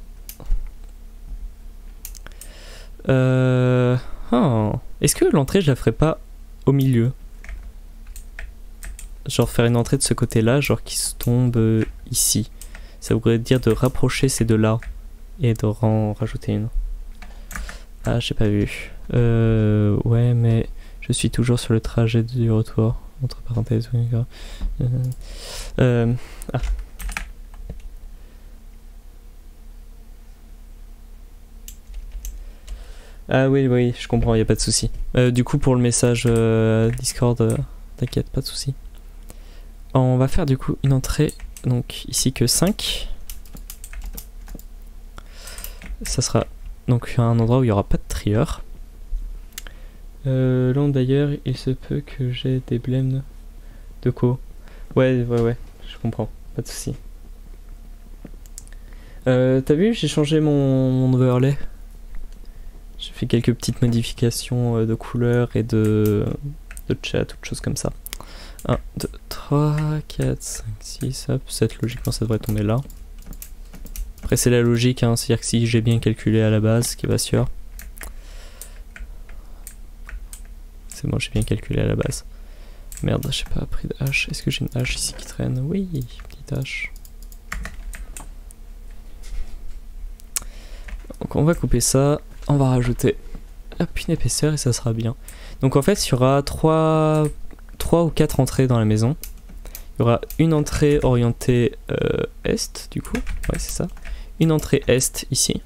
Est-ce que l'entrée je la ferai pas au milieu? Genre faire une entrée de ce côté-là, genre qui se tombe ici. Ça voudrait dire de rapprocher ces deux-là et de rajouter une. Ah, j'ai pas vu. Ouais, mais je suis toujours sur le trajet du retour. entre parenthèses. Oui, ah. Ah oui, oui, je comprends, il n'y a pas de souci. Du coup, pour le message Discord, t'inquiète, pas de souci. On va faire du coup une entrée, donc ici que 5. Ça sera donc un endroit où il n'y aura pas de trieur. Là d'ailleurs, il se peut que j'ai des blèmes de co. Ouais, je comprends, pas de souci. T'as vu, j'ai changé mon overlay. J'ai fait quelques petites modifications de couleurs et de chat, toutes choses comme ça. 1, 2, 3, 4, 5, 6, hop, 7, logiquement ça devrait tomber là. Après c'est la logique, hein, c'est-à-dire que si j'ai bien calculé à la base, ce qui est pas sûr. C'est bon, j'ai bien calculé à la base. Merde, j'ai pas pris de hache. Est-ce que j'ai une hache ici qui traîne? Oui, petite hache. Donc on va couper ça, on va rajouter hop, une épaisseur et ça sera bien. Donc en fait il y aura 3 ou 4 entrées dans la maison. Il y aura une entrée orientée est du coup, ouais c'est ça. Une entrée est ici.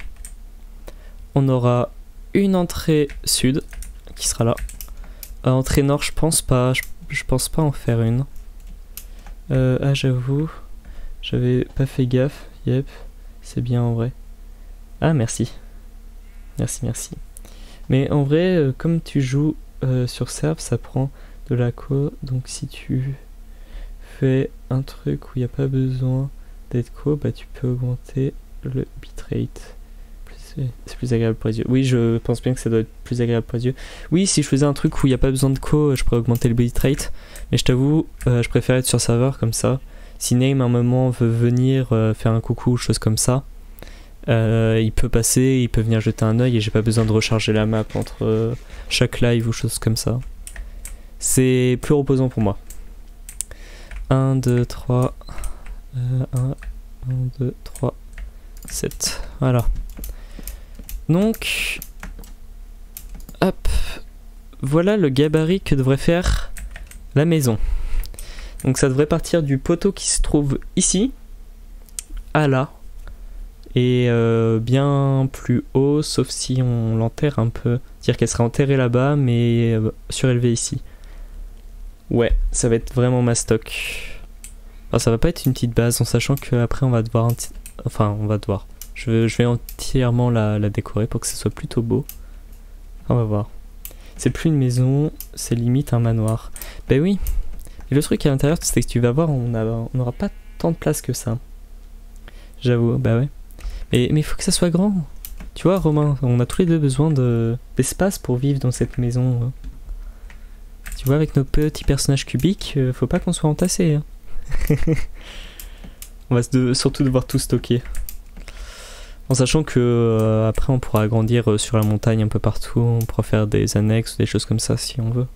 On aura une entrée sud qui sera là. Entrée nord je pense pas, je pense pas en faire une. Ah j'avoue, j'avais pas fait gaffe, yep, c'est bien en vrai. Ah merci. Merci. Mais en vrai, comme tu joues sur serve, ça prend de la co. Donc si tu fais un truc où il n'y a pas besoin d'être co, bah tu peux augmenter le bitrate. C'est plus agréable pour les yeux. Oui, je pense bien que ça doit être plus agréable pour les yeux. Oui, si je faisais un truc où il n'y a pas besoin de co, je pourrais augmenter le bitrate. Mais je t'avoue, je préfère être sur serveur comme ça. Si Name à un moment veut venir faire un coucou ou chose comme ça, il peut passer, il peut venir jeter un oeil et j'ai pas besoin de recharger la map entre chaque live ou choses comme ça. C'est plus reposant pour moi. 1, 2, 3, 1, 2, 3, 7. Voilà. Donc, hop, voilà le gabarit que devrait faire la maison. Donc ça devrait partir du poteau qui se trouve ici à là. Et bien plus haut, sauf si on l'enterre un peu. C'est-à-dire qu'elle sera enterrée là-bas, mais surélevée ici. Ouais, ça va être vraiment ma stock. Alors, ça va pas être une petite base, en sachant qu'après on va devoir... Enfin, on va devoir. Je vais entièrement la décorer pour que ce soit plutôt beau. On va voir. C'est plus une maison, c'est limite un manoir. Ben oui. Et le truc à l'intérieur, c'est que tu vas voir, on n'aura pas tant de place que ça. J'avoue, bah ouais. Mais il faut que ça soit grand. Tu vois, Romain, on a tous les deux besoin d'espace pour vivre dans cette maison. Tu vois, avec nos petits personnages cubiques, faut pas qu'on soit entassés. Hein. On va surtout devoir tout stocker. En sachant que après on pourra agrandir sur la montagne un peu partout, on pourra faire des annexes ou des choses comme ça si on veut.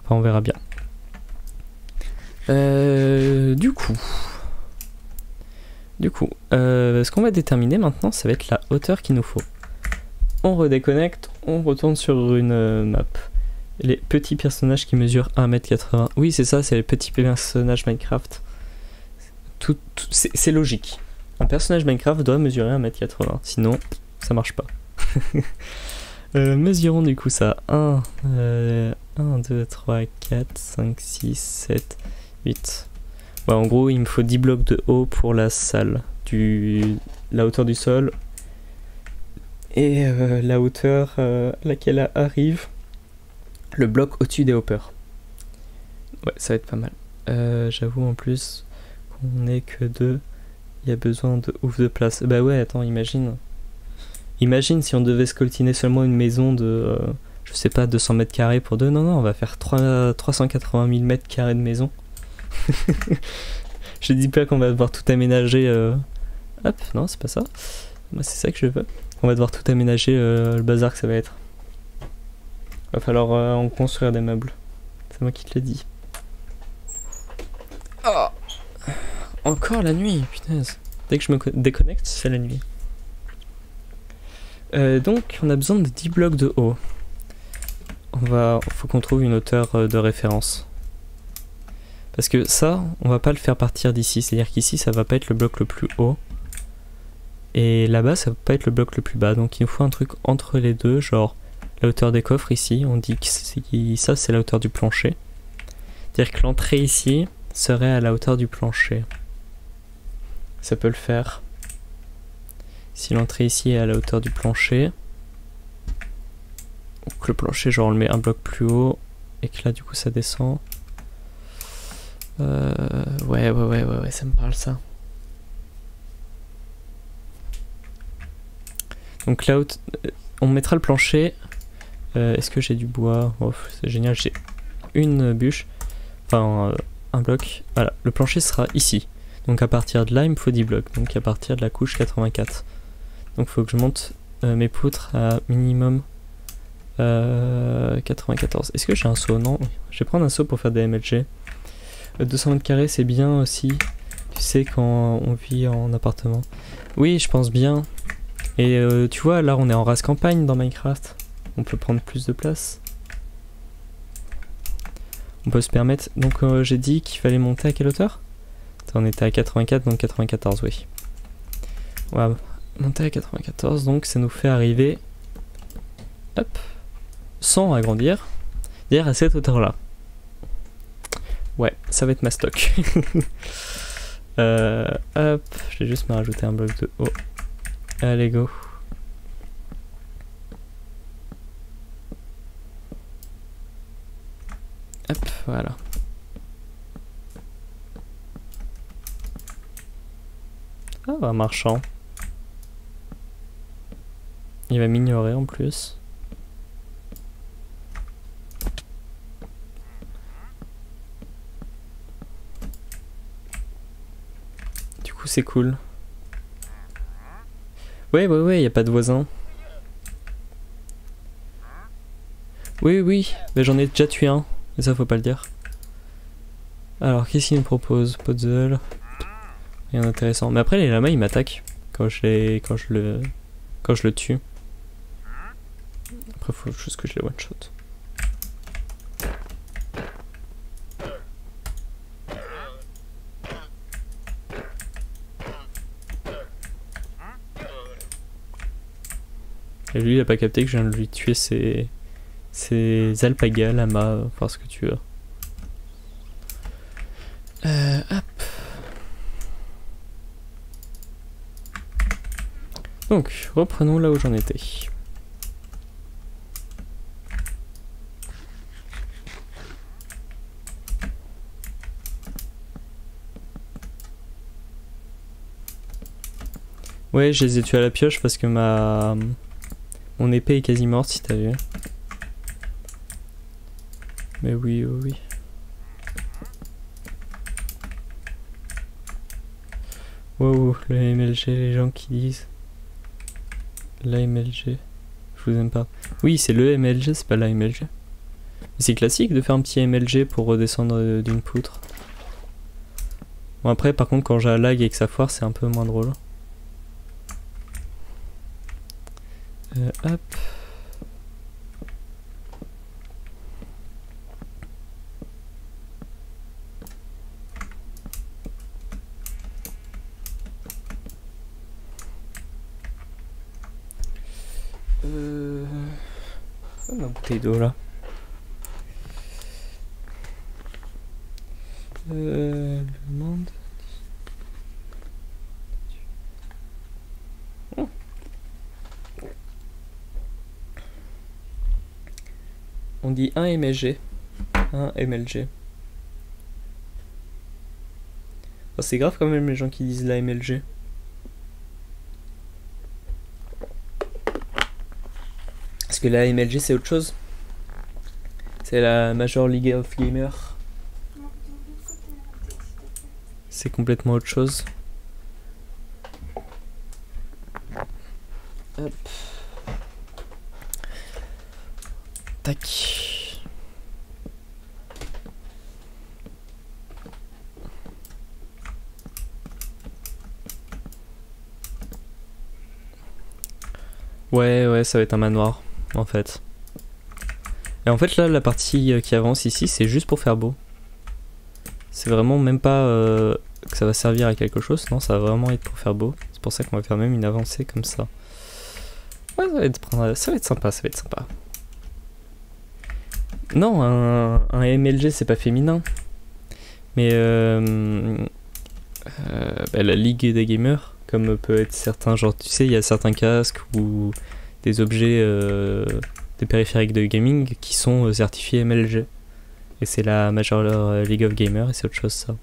Enfin, on verra bien. Du coup, ce qu'on va déterminer maintenant, ça va être la hauteur qu'il nous faut. On redéconnecte, on retourne sur une map. Les petits personnages qui mesurent 1m80. Oui, c'est ça, c'est les petits personnages Minecraft. C'est logique. Un personnage Minecraft doit mesurer 1m80, sinon ça marche pas. Mesurons du coup ça. 1, 2, 3, 4, 5, 6, 7, 8. Ouais, en gros, il me faut 10 blocs de haut pour la salle. La hauteur du sol. Et la hauteur à laquelle arrive le bloc au-dessus des hoppers. Ouais, ça va être pas mal. J'avoue en plus qu'on n'est que 2. Il y a besoin de ouf de place. Bah ouais, attends, imagine. Imagine si on devait scoltiner seulement une maison de, je sais pas, 200 mètres carrés pour 2. Non, on va faire 380 000 mètres carrés de maison. Je dis pas qu'on va devoir tout aménager. Hop, non, c'est pas ça. Moi, c'est ça que je veux. On va devoir tout aménager, le bazar que ça va être. Va falloir en construire des meubles. C'est moi qui te l'ai dit. Oh, encore la nuit, punaise. Dès que je me déconnecte, c'est la nuit. Donc, on a besoin de 10 blocs de haut. Faut qu'on trouve une hauteur de référence. Parce que ça, on va pas le faire partir d'ici. C'est-à-dire qu'ici, ça va pas être le bloc le plus haut. Et là-bas, ça va pas être le bloc le plus bas. Donc il nous faut un truc entre les deux, genre la hauteur des coffres ici. On dit que ça, c'est la hauteur du plancher. C'est-à-dire que l'entrée ici serait à la hauteur du plancher. Ça peut le faire. Si l'entrée ici est à la hauteur du plancher. Donc le plancher, genre on le met un bloc plus haut. Et que là, du coup, ça descend. Ouais, ça me parle ça. Donc là, on mettra le plancher. Est-ce que j'ai du bois? Oh, c'est génial, j'ai une bûche. Enfin, un bloc. Voilà, le plancher sera ici. Donc à partir de là, il me faut 10 blocs. Donc à partir de la couche 84. Donc il faut que je monte mes poutres à minimum 94. Est-ce que j'ai un seau? Non. Je vais prendre un seau pour faire des MLG. 200 mètres carrés, c'est bien aussi. Tu sais, quand on vit en appartement. Oui, je pense bien. Et tu vois, là, on est en race campagne dans Minecraft. On peut prendre plus de place. On peut se permettre. Donc, j'ai dit qu'il fallait monter à quelle hauteur? Attends, on était à 84, donc 94, oui. On va monter à 94, donc ça nous fait arriver. Hop. Sans agrandir. D'ailleurs, à cette hauteur-là. Ouais, ça va être ma stock. Hop, je vais juste me rajouter un bloc de haut. Allez, go. Hop, voilà. Ah, un marchand. Il va m'ignorer en plus. C'est cool. Ouais, y a pas de voisins. Oui, mais j'en ai déjà tué un. Et ça, faut pas le dire. Alors, qu'est-ce qu'il nous propose? Puzzle. Rien d'intéressant. Mais après, les lamas, ils m'attaquent quand je le tue. Après, faut juste que je les one-shot. Et lui, il a pas capté que je viens de lui tuer ses alpagas, lamas, enfin ce que tu veux. Hop. Donc, reprenons là où j'en étais. Ouais, je les ai tués à la pioche parce que mon épée est quasi morte, si t'as vu. Mais oui. Wow, le MLG, les gens qui disent. La MLG. Je vous aime pas. Oui, c'est le MLG, c'est pas la MLG. C'est classique de faire un petit MLG pour redescendre d'une poutre. Bon, après, par contre, quand j'ai un lag et que ça foire, c'est un peu moins drôle. Hop. Ma bouteille d'eau là. Le monde. Oh. On dit un MLG. Un MLG. Oh, c'est grave quand même les gens qui disent la MLG. Parce que la MLG c'est autre chose. C'est la Major League of Gamers. C'est complètement autre chose. Hop. Tac. Ouais, ça va être un manoir, en fait. Et en fait, là, la partie qui avance ici, c'est juste pour faire beau. C'est vraiment même pas que ça va servir à quelque chose, non, ça va vraiment être pour faire beau. C'est pour ça qu'on va faire même une avancée comme ça. Ouais, ça va être sympa, ça va être sympa. Non, un MLG c'est pas féminin. Mais la ligue des gamers, comme peut être certains, genre tu sais, il y a certains casques ou des objets, des périphériques de gaming qui sont certifiés MLG. Et c'est la Major League of Gamers et c'est autre chose ça.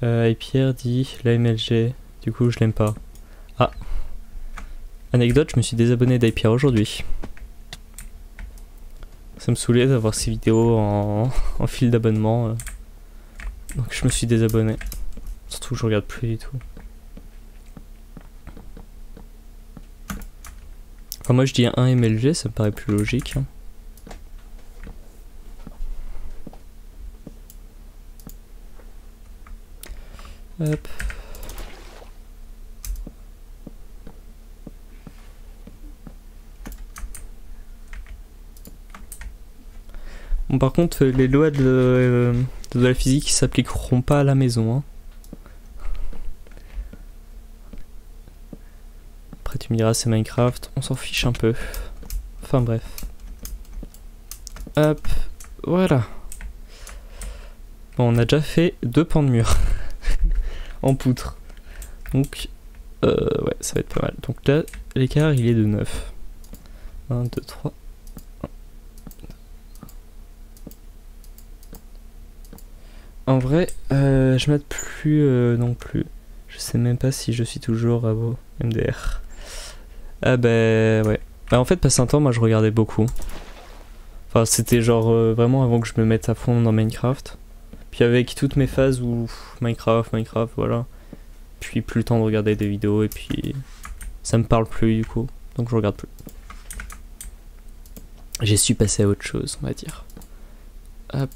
Et Pierre dit la MLG, du coup je l'aime pas. Ah, anecdote, je me suis désabonné d'IPR aujourd'hui. Ça me saoulait d'avoir ces vidéos en fil d'abonnement. Donc je me suis désabonné. Surtout que je regarde plus du tout. Enfin moi je dis un MLG, ça me paraît plus logique. Hein. Hop. Bon, par contre, les lois de la physique s'appliqueront pas à la maison. Hein. Après, tu me diras, c'est Minecraft, on s'en fiche un peu. Enfin, bref. Hop, voilà. Bon, on a déjà fait 2 pans de mur en poutre. Donc, ouais, ça va être pas mal. Donc là, l'écart, il est de 9. 1, 2, 3. En vrai, je m'aide plus non plus. Je sais même pas si je suis toujours à vos MDR. Ah bah ouais. Bah en fait, passé un temps, moi je regardais beaucoup. Enfin, c'était genre vraiment avant que je me mette à fond dans Minecraft. Puis avec toutes mes phases où Minecraft, voilà. Puis plus le temps de regarder des vidéos et puis ça me parle plus du coup. Donc je regarde plus. J'ai su passer à autre chose, on va dire. Hop.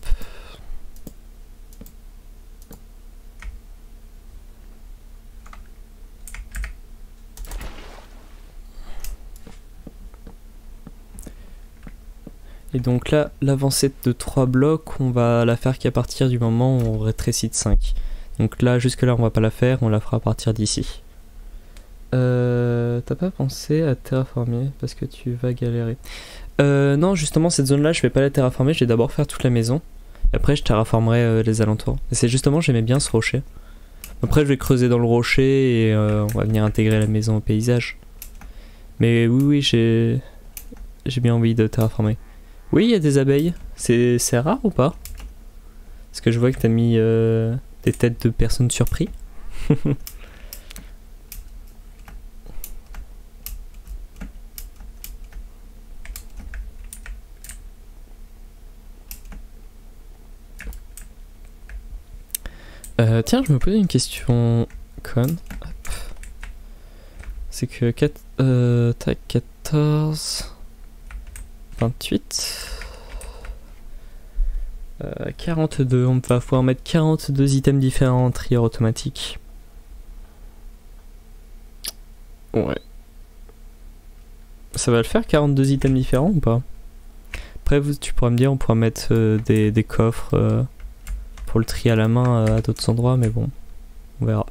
Et donc là, l'avancée de 3 blocs, on va la faire qu'à partir du moment où on rétrécit de 5. Donc là, jusque là, on va pas la faire, on la fera à partir d'ici. T'as pas pensé à terraformer parce que tu vas galérer. Non, justement, cette zone-là, je vais pas la terraformer, je vais d'abord faire toute la maison. Et après, je terraformerai les alentours. Et c'est justement, j'aimais bien ce rocher. Après, je vais creuser dans le rocher et on va venir intégrer la maison au paysage. Mais oui, j'ai bien envie de terraformer. Oui, il y a des abeilles. C'est rare ou pas? Parce que je vois que t'as mis des têtes de personnes surpris. Tiens, je me posais une question conne. C'est que 14... 28... 42, on va pouvoir mettre 42 items différents en trieur automatique. Ouais. Ça va le faire 42 items différents ou pas? Après tu pourras me dire, on pourra mettre des coffres pour le tri à la main à d'autres endroits, mais bon, on verra.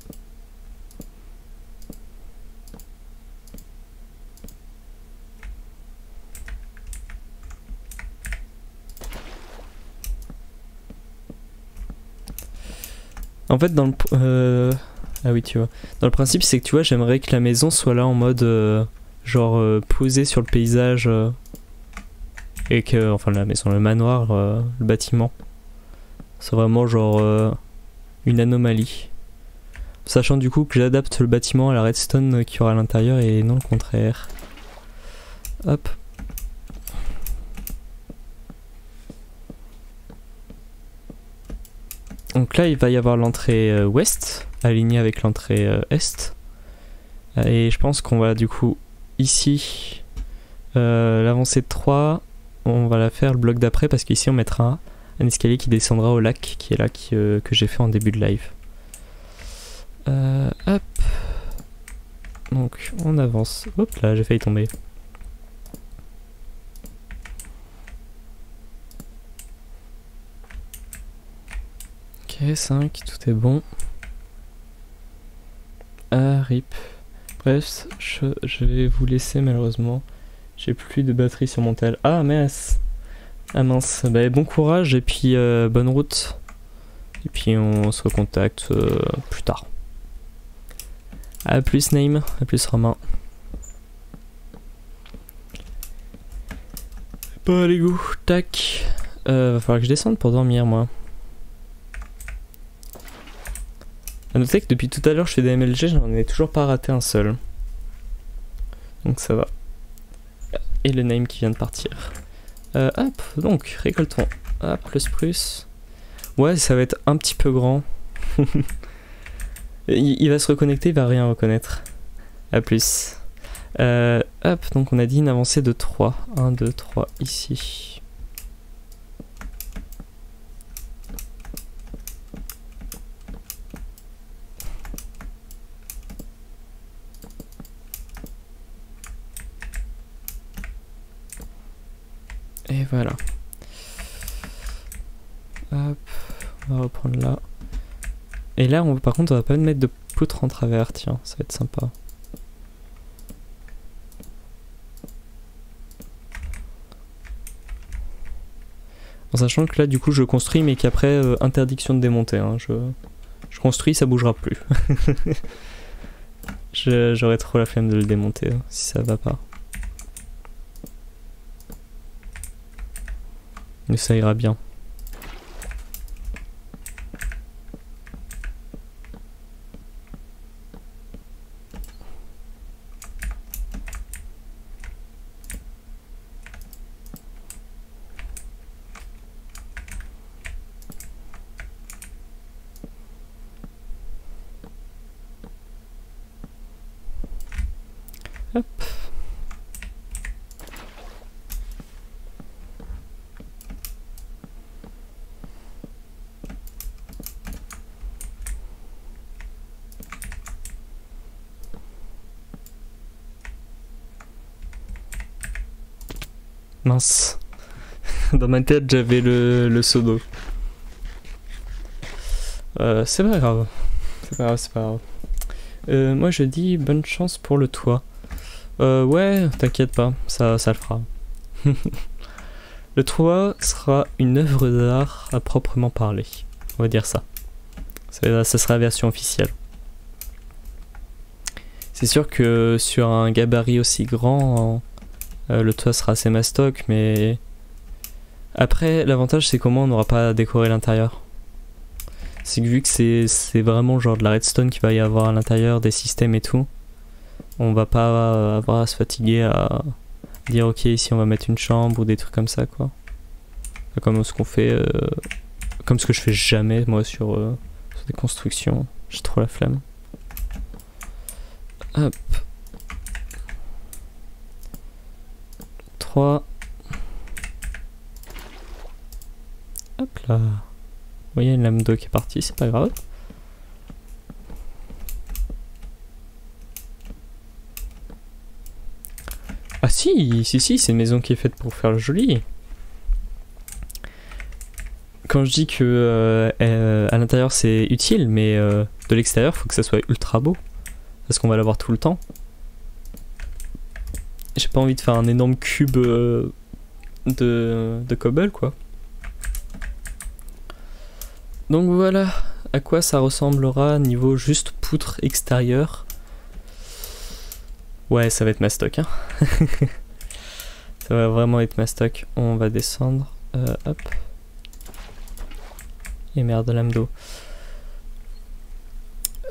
En fait, dans le ah oui, tu vois. Dans le principe, c'est que tu vois, j'aimerais que la maison soit là en mode genre posée sur le paysage et que, enfin, la maison, le manoir, le bâtiment, c'est vraiment genre une anomalie. Sachant du coup que j'adapte le bâtiment à la redstone qu'il y aura à l'intérieur et non le contraire. Hop. Donc là, il va y avoir l'entrée ouest, alignée avec l'entrée est. Et je pense qu'on va du coup, ici, l'avancée de 3, on va la faire le bloc d'après, parce qu'ici on mettra un escalier qui descendra au lac, qui est là, que j'ai fait en début de live. Hop. Donc, on avance. Hop là, j'ai failli tomber. Ok. Ok, 5, tout est bon. Ah, rip. Bref, je vais vous laisser malheureusement. J'ai plus de batterie sur mon tel. Ah mince. Ah mince. Bah, bon courage et puis bonne route. Et puis on se recontacte plus tard. A plus Naim, à plus Romain. Bon allez go, tac. Va falloir que je descende pour dormir moi. A noter que depuis tout à l'heure je fais des MLG, j'en ai toujours pas raté un seul. Donc ça va. Et le Naim qui vient de partir. Hop, donc récoltons. Hop, le spruce. Ouais, ça va être un petit peu grand. il va se reconnecter, il va rien reconnaître. A plus. Hop, donc on a dit une avancée de 3. 1, 2, 3 ici. Et voilà. Hop, on va reprendre là. Et là, par contre, on va pas mettre de poutre en travers, tiens, ça va être sympa. En sachant que là, du coup, je construis, mais qu'après, interdiction de démonter. Hein. Je construis, ça bougera plus. J'aurais trop la flemme de le démonter, hein, si ça va pas. Mais ça ira bien. Hop. Mince. Dans ma tête, j'avais le seau d'eau. C'est pas grave. C'est pas grave, c'est pas grave. Moi, je dis bonne chance pour le toit. Ouais, t'inquiète pas, ça le fera. Le toit sera une œuvre d'art à proprement parler. On va dire ça. Ça sera la version officielle. C'est sûr que sur un gabarit aussi grand, le toit sera assez mastoc, mais après, l'avantage c'est comment on n'aura pas à décorer l'intérieur. C'est que vu que c'est vraiment genre de la redstone qu'il va y avoir à l'intérieur, des systèmes et tout, on va pas avoir à se fatiguer à dire ok ici on va mettre une chambre ou des trucs comme ça quoi. Comme ce qu'on fait, comme ce que je fais jamais moi sur des constructions. J'ai trop la flemme. Hop. 3. Hop là. Vous voyez une lame d'eau qui est partie, c'est pas grave. Ah si, c'est une maison qui est faite pour faire le joli. Quand je dis que à l'intérieur c'est utile, mais de l'extérieur faut que ça soit ultra beau. Parce qu'on va l'avoir tout le temps. J'ai pas envie de faire un énorme cube de cobble quoi. Donc voilà à quoi ça ressemblera niveau juste poutre extérieure. Ouais, ça va être mastoc hein. Ça va vraiment être mastoc. On va descendre. Hop. Et merde, lame d'eau.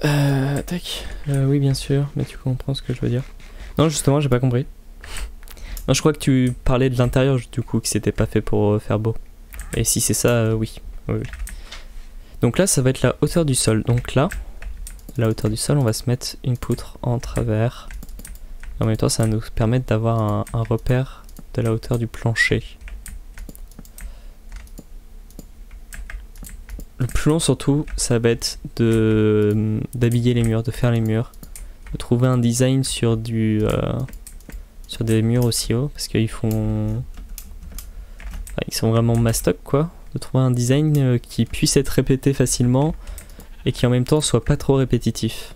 Tac. Oui, bien sûr, mais tu comprends ce que je veux dire. Non, justement, j'ai pas compris. Non, je crois que tu parlais de l'intérieur, du coup, que c'était pas fait pour faire beau. Et si c'est ça, oui. Oui. Donc là, ça va être la hauteur du sol. Donc là, la hauteur du sol, on va se mettre une poutre en travers. En même temps, ça va nous permettre d'avoir un repère de la hauteur du plancher. Le plus long surtout, ça va être d'habiller les murs, de faire les murs, de trouver un design sur sur des murs aussi hauts, parce qu'ils font, ils sont vraiment mastoc quoi. de trouver un design qui puisse être répété facilement et qui en même temps soit pas trop répétitif.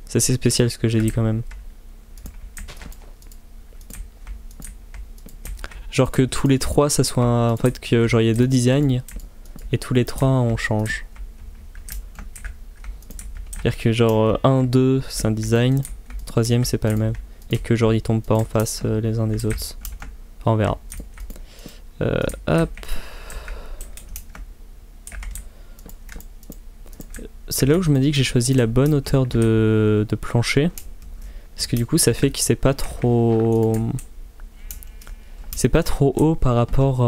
C'est assez spécial ce que j'ai dit quand même. Genre que tous les trois ça soit en fait que genre il y a deux designs et tous les trois on change. C'est-à-dire que genre 1, 2 c'est un design, troisième c'est pas le même. Et que genre ils tombent pas en face les uns des autres. Enfin on verra. Hop. C'est là où je me dis que j'ai choisi la bonne hauteur de plancher. Parce que du coup ça fait que c'est pas trop... C'est pas trop haut par rapport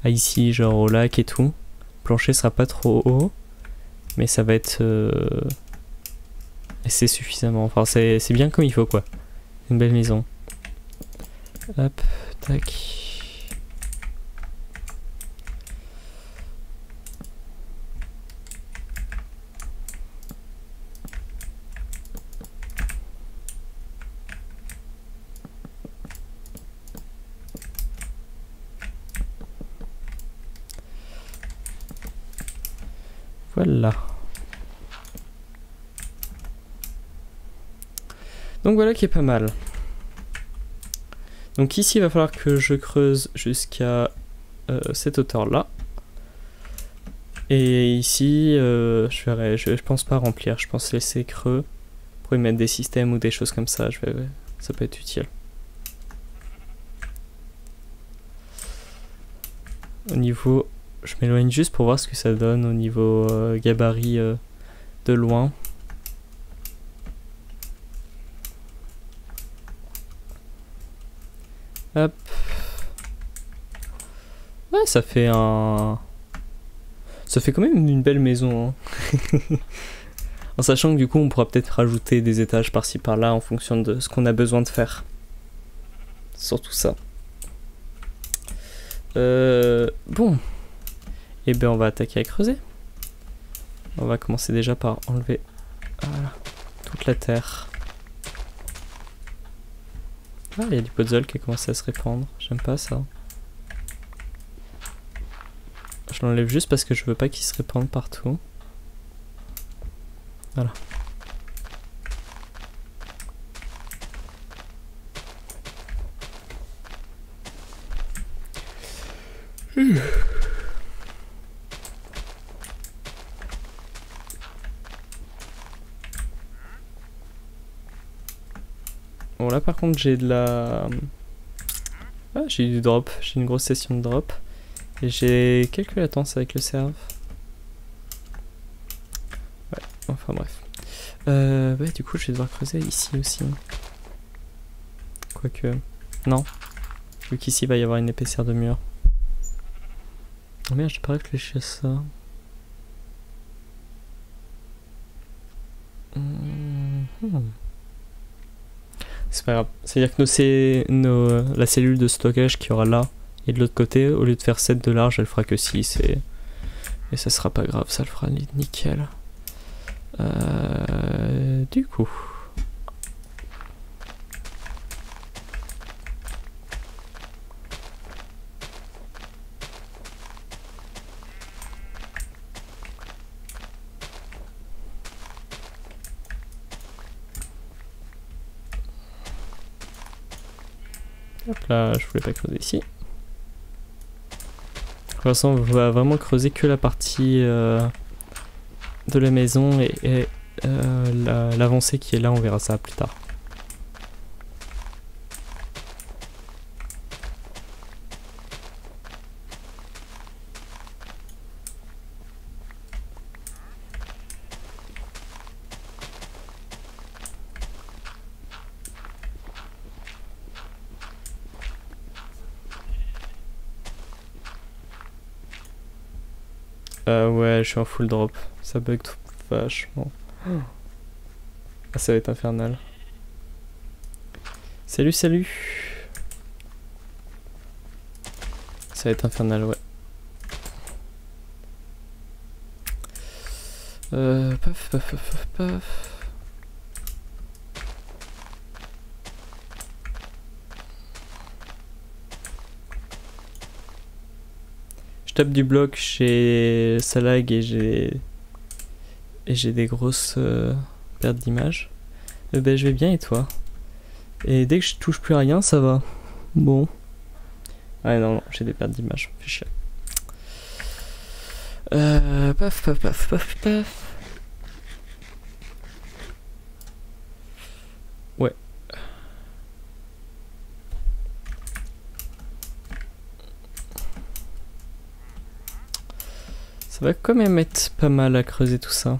à ici, genre au lac et tout. Le plancher sera pas trop haut. Mais ça va être... c'est suffisamment. Enfin c'est bien comme il faut quoi. Une belle maison. Hop, tac. Voilà. Donc voilà qui est pas mal. Donc ici il va falloir que je creuse jusqu'à cette hauteur là. Et ici je pense pas remplir, je pense laisser creux pour y mettre des systèmes ou des choses comme ça, ça peut être utile. Au niveau, je m'éloigne juste pour voir ce que ça donne au niveau gabarit de loin. Hop. Ouais, ça fait un... Ça fait quand même une belle maison. Hein. En sachant que du coup, on pourra peut-être rajouter des étages par-ci par-là en fonction de ce qu'on a besoin de faire. Surtout ça. Bon. Et bien, on va attaquer à creuser. On va commencer déjà par enlever toute la terre. Ah, il y a du podzol qui a commencé à se répandre. J'aime pas ça. Je l'enlève juste parce que je veux pas qu'il se répande partout. Voilà. Bon là par contre j'ai de la... Ah, j'ai du drop, j'ai une grosse session de drop. Et j'ai quelques latences avec le serve. Ouais, enfin bref. Ouais, du coup je vais devoir creuser ici aussi. Quoique... Non. Vu qu'ici il va y avoir une épaisseur de mur. Oh merde, j'ai pas réfléchi à ça. C'est pas grave. C'est-à-dire que la cellule de stockage qui aura là et de l'autre côté, au lieu de faire 7 de large, elle fera que 6 et ça sera pas grave, ça le fera nickel. Du coup... Hop là, je voulais pas creuser ici. Pour l'instant, on va vraiment creuser que la partie de la maison et l'avancée qui est là, on verra ça plus tard. Ouais, je suis en full drop. Ça bug vachement. Ah, ça va être infernal. Salut, salut. Ça va être infernal, ouais. Paf, paf, paf, paf. tape du bloc, ça lag et j'ai des grosses pertes d'image. Ben, je vais bien et toi? Et dès que je touche plus à rien, ça va. Bon. Ouais, non, j'ai des pertes d'image. Fais chier. Paf, paf, paf, paf, paf. Ouais. Ça va quand même être pas mal à creuser tout ça.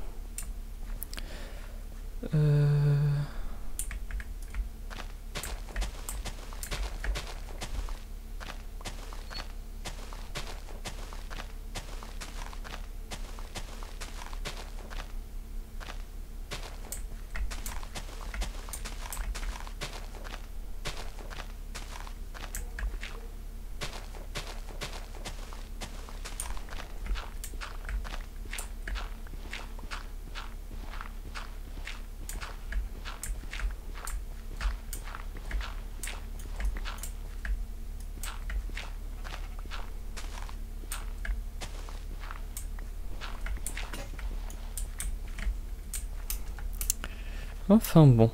Enfin bon.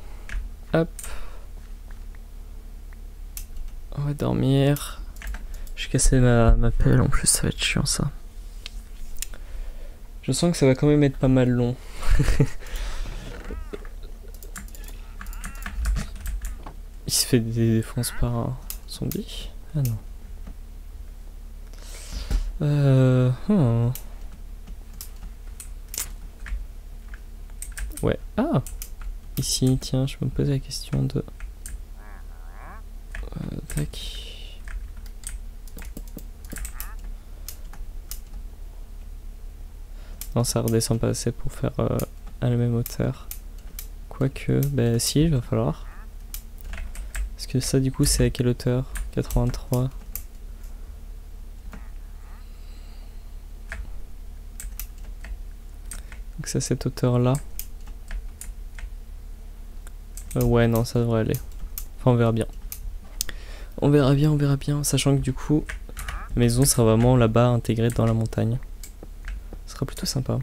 Hop. On va dormir. J'ai cassé ma pelle en plus, ça va être chiant ça. Je sens que ça va quand même être pas mal long. Il se fait des défenses par un zombie? Ah non. Ouais. Ah! Ici, tiens, je me posais la question de... tac. Non, ça redescend pas assez pour faire à la même hauteur. Quoique, bah si, il va falloir. Parce que ça, du coup, c'est à quelle hauteur? 83. Donc ça, cette hauteur-là. Ouais, non, ça devrait aller. Enfin, on verra bien. On verra bien, sachant que du coup, la maison sera vraiment là-bas, intégrée dans la montagne. Ce sera plutôt sympa.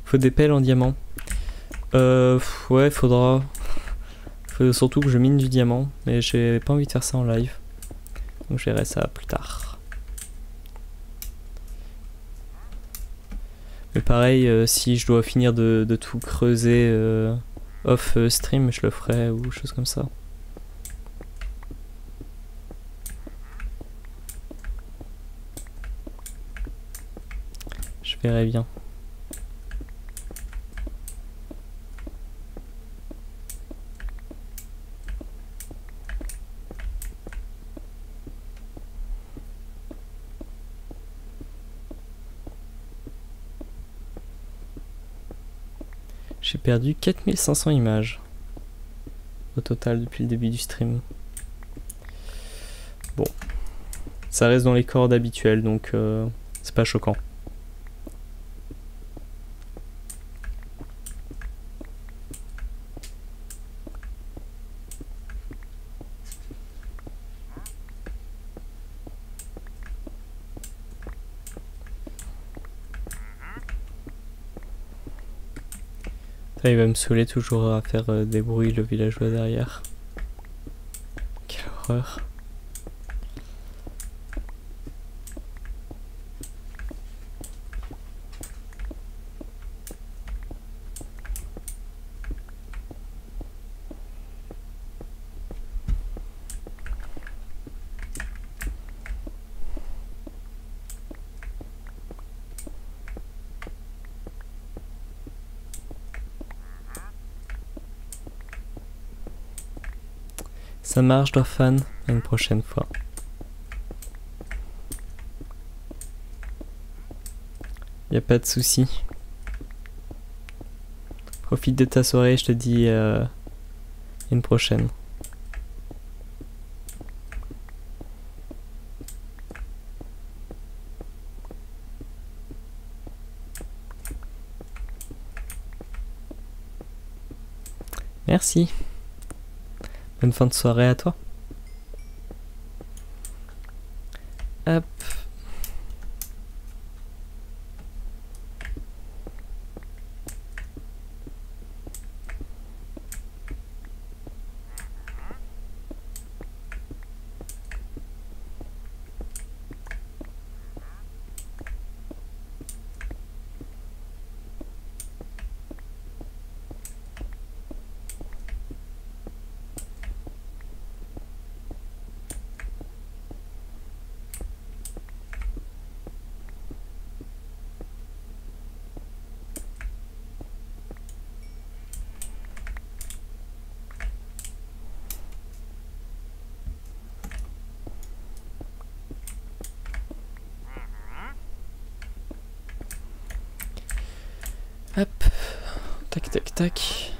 Faut des pelles en diamant. Ouais, faudra. Faut surtout que je mine du diamant, mais j'ai pas envie de faire ça en live. Donc je verrai ça plus tard. Mais pareil, si je dois finir de tout creuser off stream, je le ferai ou chose comme ça. Je verrai bien. J'ai perdu 4500 images au total depuis le début du stream. Bon, ça reste dans les cordes habituelles, donc c'est pas choquant. Il va me saouler toujours à faire des bruits le villageois derrière. Quelle horreur. Ça marche, Dorfan, à une prochaine fois. Y a pas de souci. Profite de ta soirée, je te dis une prochaine. Merci. Bonne fin de soirée à toi. Hop. Hop, tac tac tac.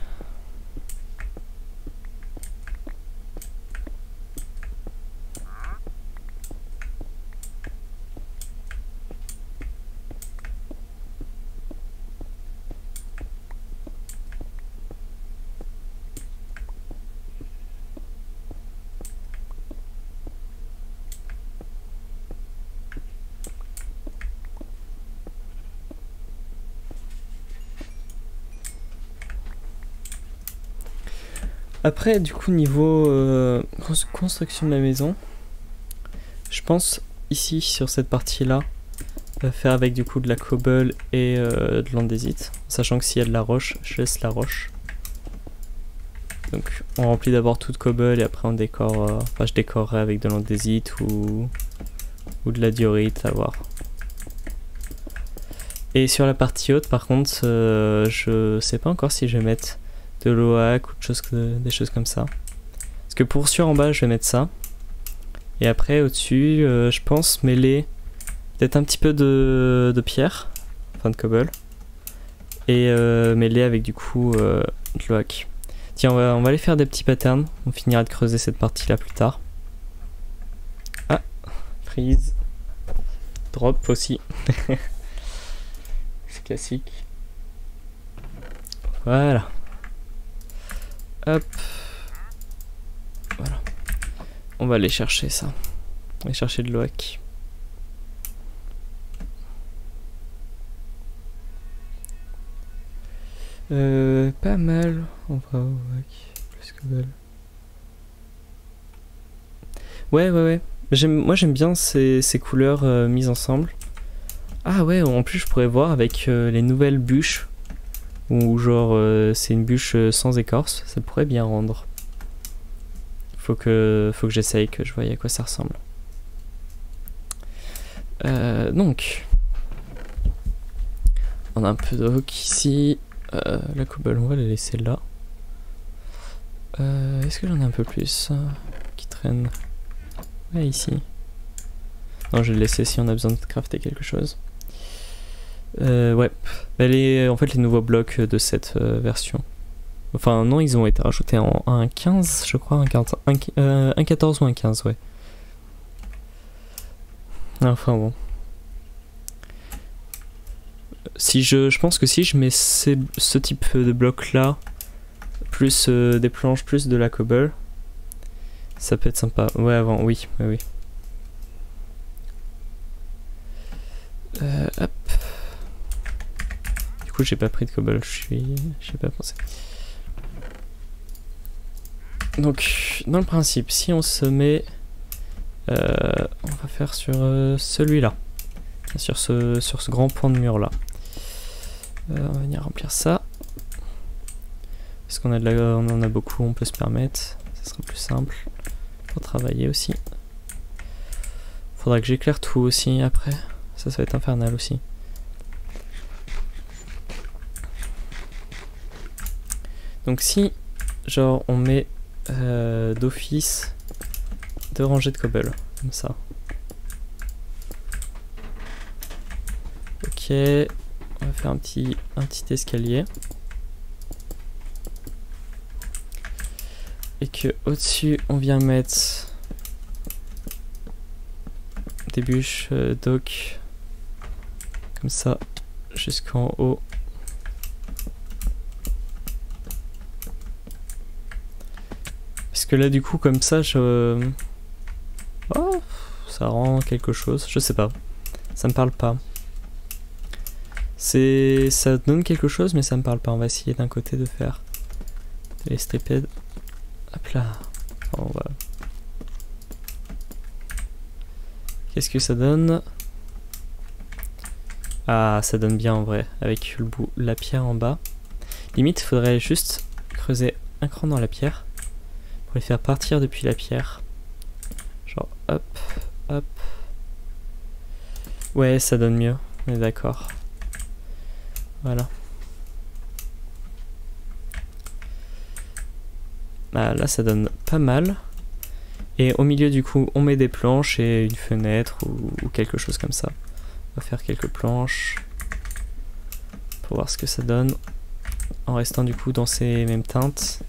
Après, du coup, niveau construction de la maison, je pense ici, sur cette partie-là, faire avec du coup de la cobble et de l'andésite. Sachant que s'il y a de la roche, je laisse la roche. Donc on remplit d'abord tout de cobble et après on décore, enfin je décorerai avec de l'andésite ou de la diorite, à voir. Et sur la partie haute par contre, je sais pas encore si je vais mettre de l'oak ou des choses comme ça. Parce que pour sûr en bas je vais mettre ça. Et après au-dessus je pense mêler peut-être un petit peu de pierre, enfin de cobble. Et mêler avec du coup de l'oak. Tiens, on va aller faire des petits patterns. On finira de creuser cette partie là plus tard. Ah, freeze. Drop aussi. C'est classique. Voilà. Hop. Voilà. On va aller chercher ça. On va aller chercher de l'oak. Pas mal. On va au plus que belle. Ouais. Moi j'aime bien ces couleurs mises ensemble. Ah ouais, en plus je pourrais voir avec les nouvelles bûches. Ou genre c'est une bûche sans écorce. Ça pourrait bien rendre. Faut que j'essaye, que je voie à quoi ça ressemble. Donc. On a un peu d'oak ici. La cobble, on va la laisser là. Est-ce que j'en ai un peu plus qui traîne? Ouais, ici. Non, je vais le laisser si on a besoin de crafter quelque chose. Ouais. En fait, les nouveaux blocs de cette version. Enfin, non, ils ont été rajoutés en 1.15, je crois. 1.14 ou 1.15, ouais. Enfin, bon. Si je pense que si je mets ce type de bloc là, plus des planches, plus de la cobble, ça peut être sympa. Ouais, avant, oui. Hop. Du coup, j'ai pas pris de cobble, j'ai pas pensé. Donc, dans le principe, si on se met, on va faire sur celui-là, sur ce grand pan de mur là. On va venir remplir ça. Parce qu'on on en a beaucoup, on peut se permettre. Ça sera plus simple pour travailler aussi. Faudra que j'éclaire tout aussi après. Ça va être infernal aussi. Donc si, genre, on met d'office 2 rangées de cobble, comme ça. Ok. On va faire un petit escalier. Et que au-dessus, on vient mettre des bûches d'oak. Comme ça, jusqu'en haut. Parce que là du coup comme ça je... Oh, ça rend quelque chose, je sais pas. Ça me parle pas. Ça donne quelque chose mais ça me parle pas. On va essayer d'un côté de faire les striped. Hop là. On va... Qu'est-ce que ça donne? Ah, ça donne bien en vrai, avec le bout, la pierre en bas. Limite, il faudrait juste creuser un cran dans la pierre pour les faire partir depuis la pierre. Genre, hop, hop. Ouais, ça donne mieux, on est d'accord. Voilà. Ah, là, ça donne pas mal. Et au milieu, du coup, on met des planches et une fenêtre ou quelque chose comme ça. On va faire quelques planches pour voir ce que ça donne en restant du coup dans ces mêmes teintes.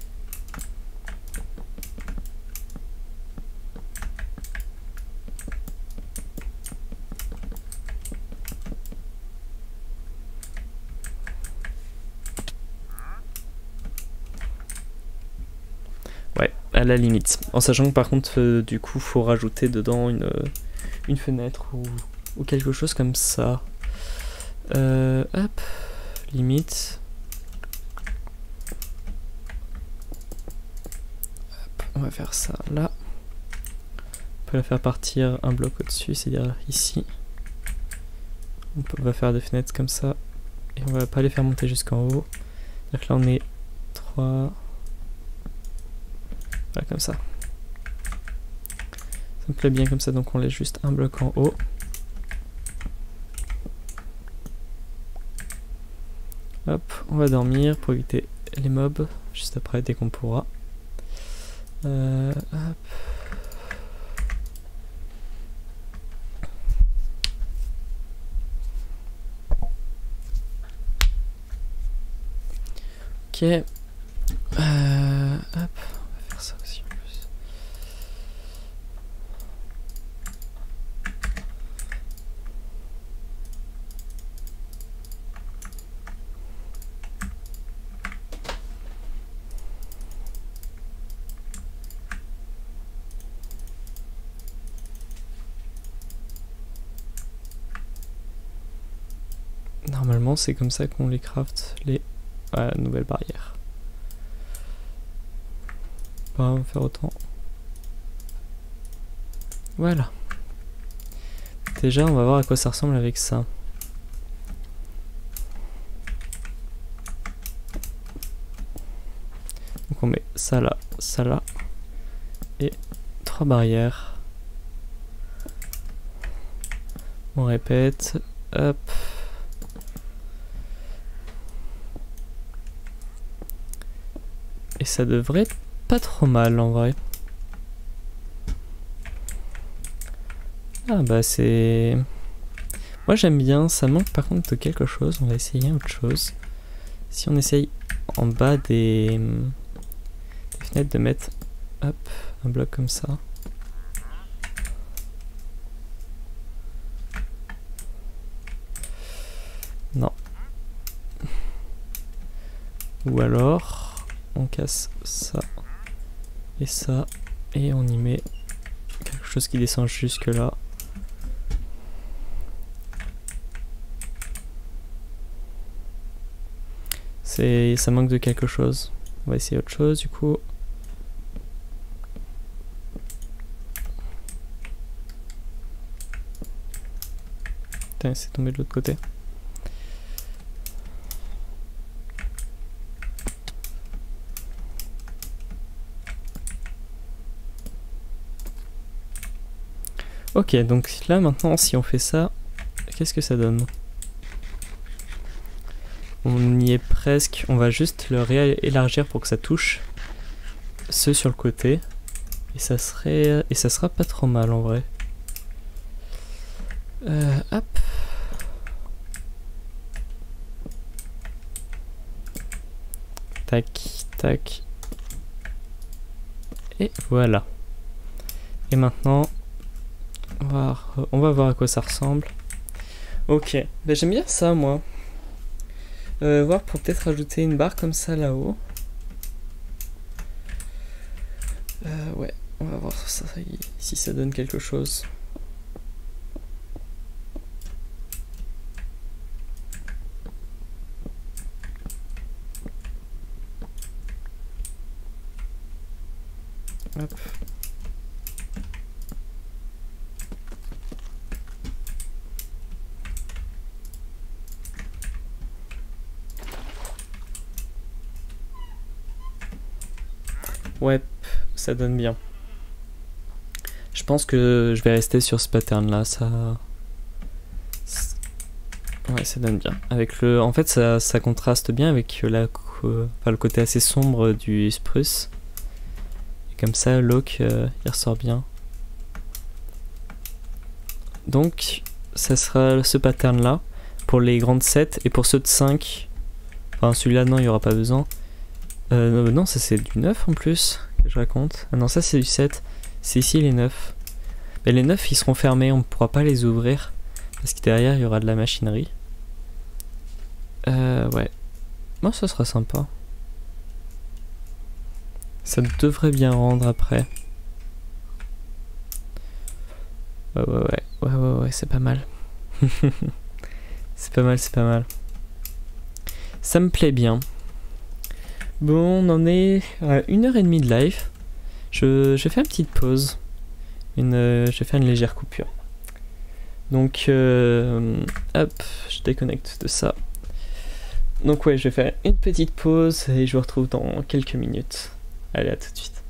Ouais, à la limite. En sachant que par contre, du coup, faut rajouter dedans une fenêtre ou quelque chose comme ça. Hop, limite. Hop, on va faire ça là. On peut la faire partir un bloc au-dessus, c'est-à-dire ici. On va faire des fenêtres comme ça. Et on va pas les faire monter jusqu'en haut. Donc là on est 3. Voilà, comme ça. Ça me plaît bien comme ça, donc on laisse juste un bloc en haut. Hop, on va dormir pour éviter les mobs juste après dès qu'on pourra. Hop. Ok. Hop, on va faire ça aussi en plus. Normalement, c'est comme ça qu'on les craft, les nouvelles barrières. On va faire autant. Voilà. Déjà, on va voir à quoi ça ressemble avec ça. Donc on met ça là, et 3 barrières. On répète, hop. Et ça devrait être pas trop mal en vrai. Ah bah c'est... Moi j'aime bien, ça manque par contre de quelque chose, on va essayer autre chose. Si on essaye en bas des fenêtres de mettre, hop, un bloc comme ça. Non. Ou alors, on casse ça et on y met quelque chose qui descend jusque là. Ça manque de quelque chose. On va essayer autre chose du coup. Putain, c'est tombé de l'autre côté. Ok, donc là maintenant si on fait ça, qu'est-ce que ça donne? On y est presque, on va juste le réélargir pour que ça touche ceux sur le côté. Et ça sera pas trop mal en vrai. Hop. Tac, tac. Et voilà. Et maintenant, on va voir à quoi ça ressemble. Ok, ben, j'aime bien ça moi. Voir pour peut-être rajouter une barre comme ça là-haut. Ouais, on va voir ça, si ça donne quelque chose. Hop. Ouais, ça donne bien. Je pense que je vais rester sur ce pattern là, ça... Ouais, ça donne bien. Avec le... En fait, ça contraste bien avec le côté assez sombre du spruce. Et comme ça, l'oak, il ressort bien. Donc, ça sera ce pattern là, pour les grandes 7, et pour ceux de 5... Enfin, celui-là, non, il n'y aura pas besoin. Non, ça c'est du 9 en plus, que je raconte. Ah non, ça c'est du 7. C'est ici les 9. Mais les 9 ils seront fermés, on ne pourra pas les ouvrir. Parce que derrière il y aura de la machinerie. Ouais. Bon, ça sera sympa. Ça devrait bien rendre après. Ouais, c'est pas mal. C'est pas mal, c'est pas mal. Ça me plaît bien. Bon, on en est à 1h30 de live. Je fais une petite pause. Je vais faire une légère coupure. Donc, hop, je déconnecte de ça. Donc ouais, je vais faire une petite pause et je vous retrouve dans quelques minutes. Allez, à tout de suite.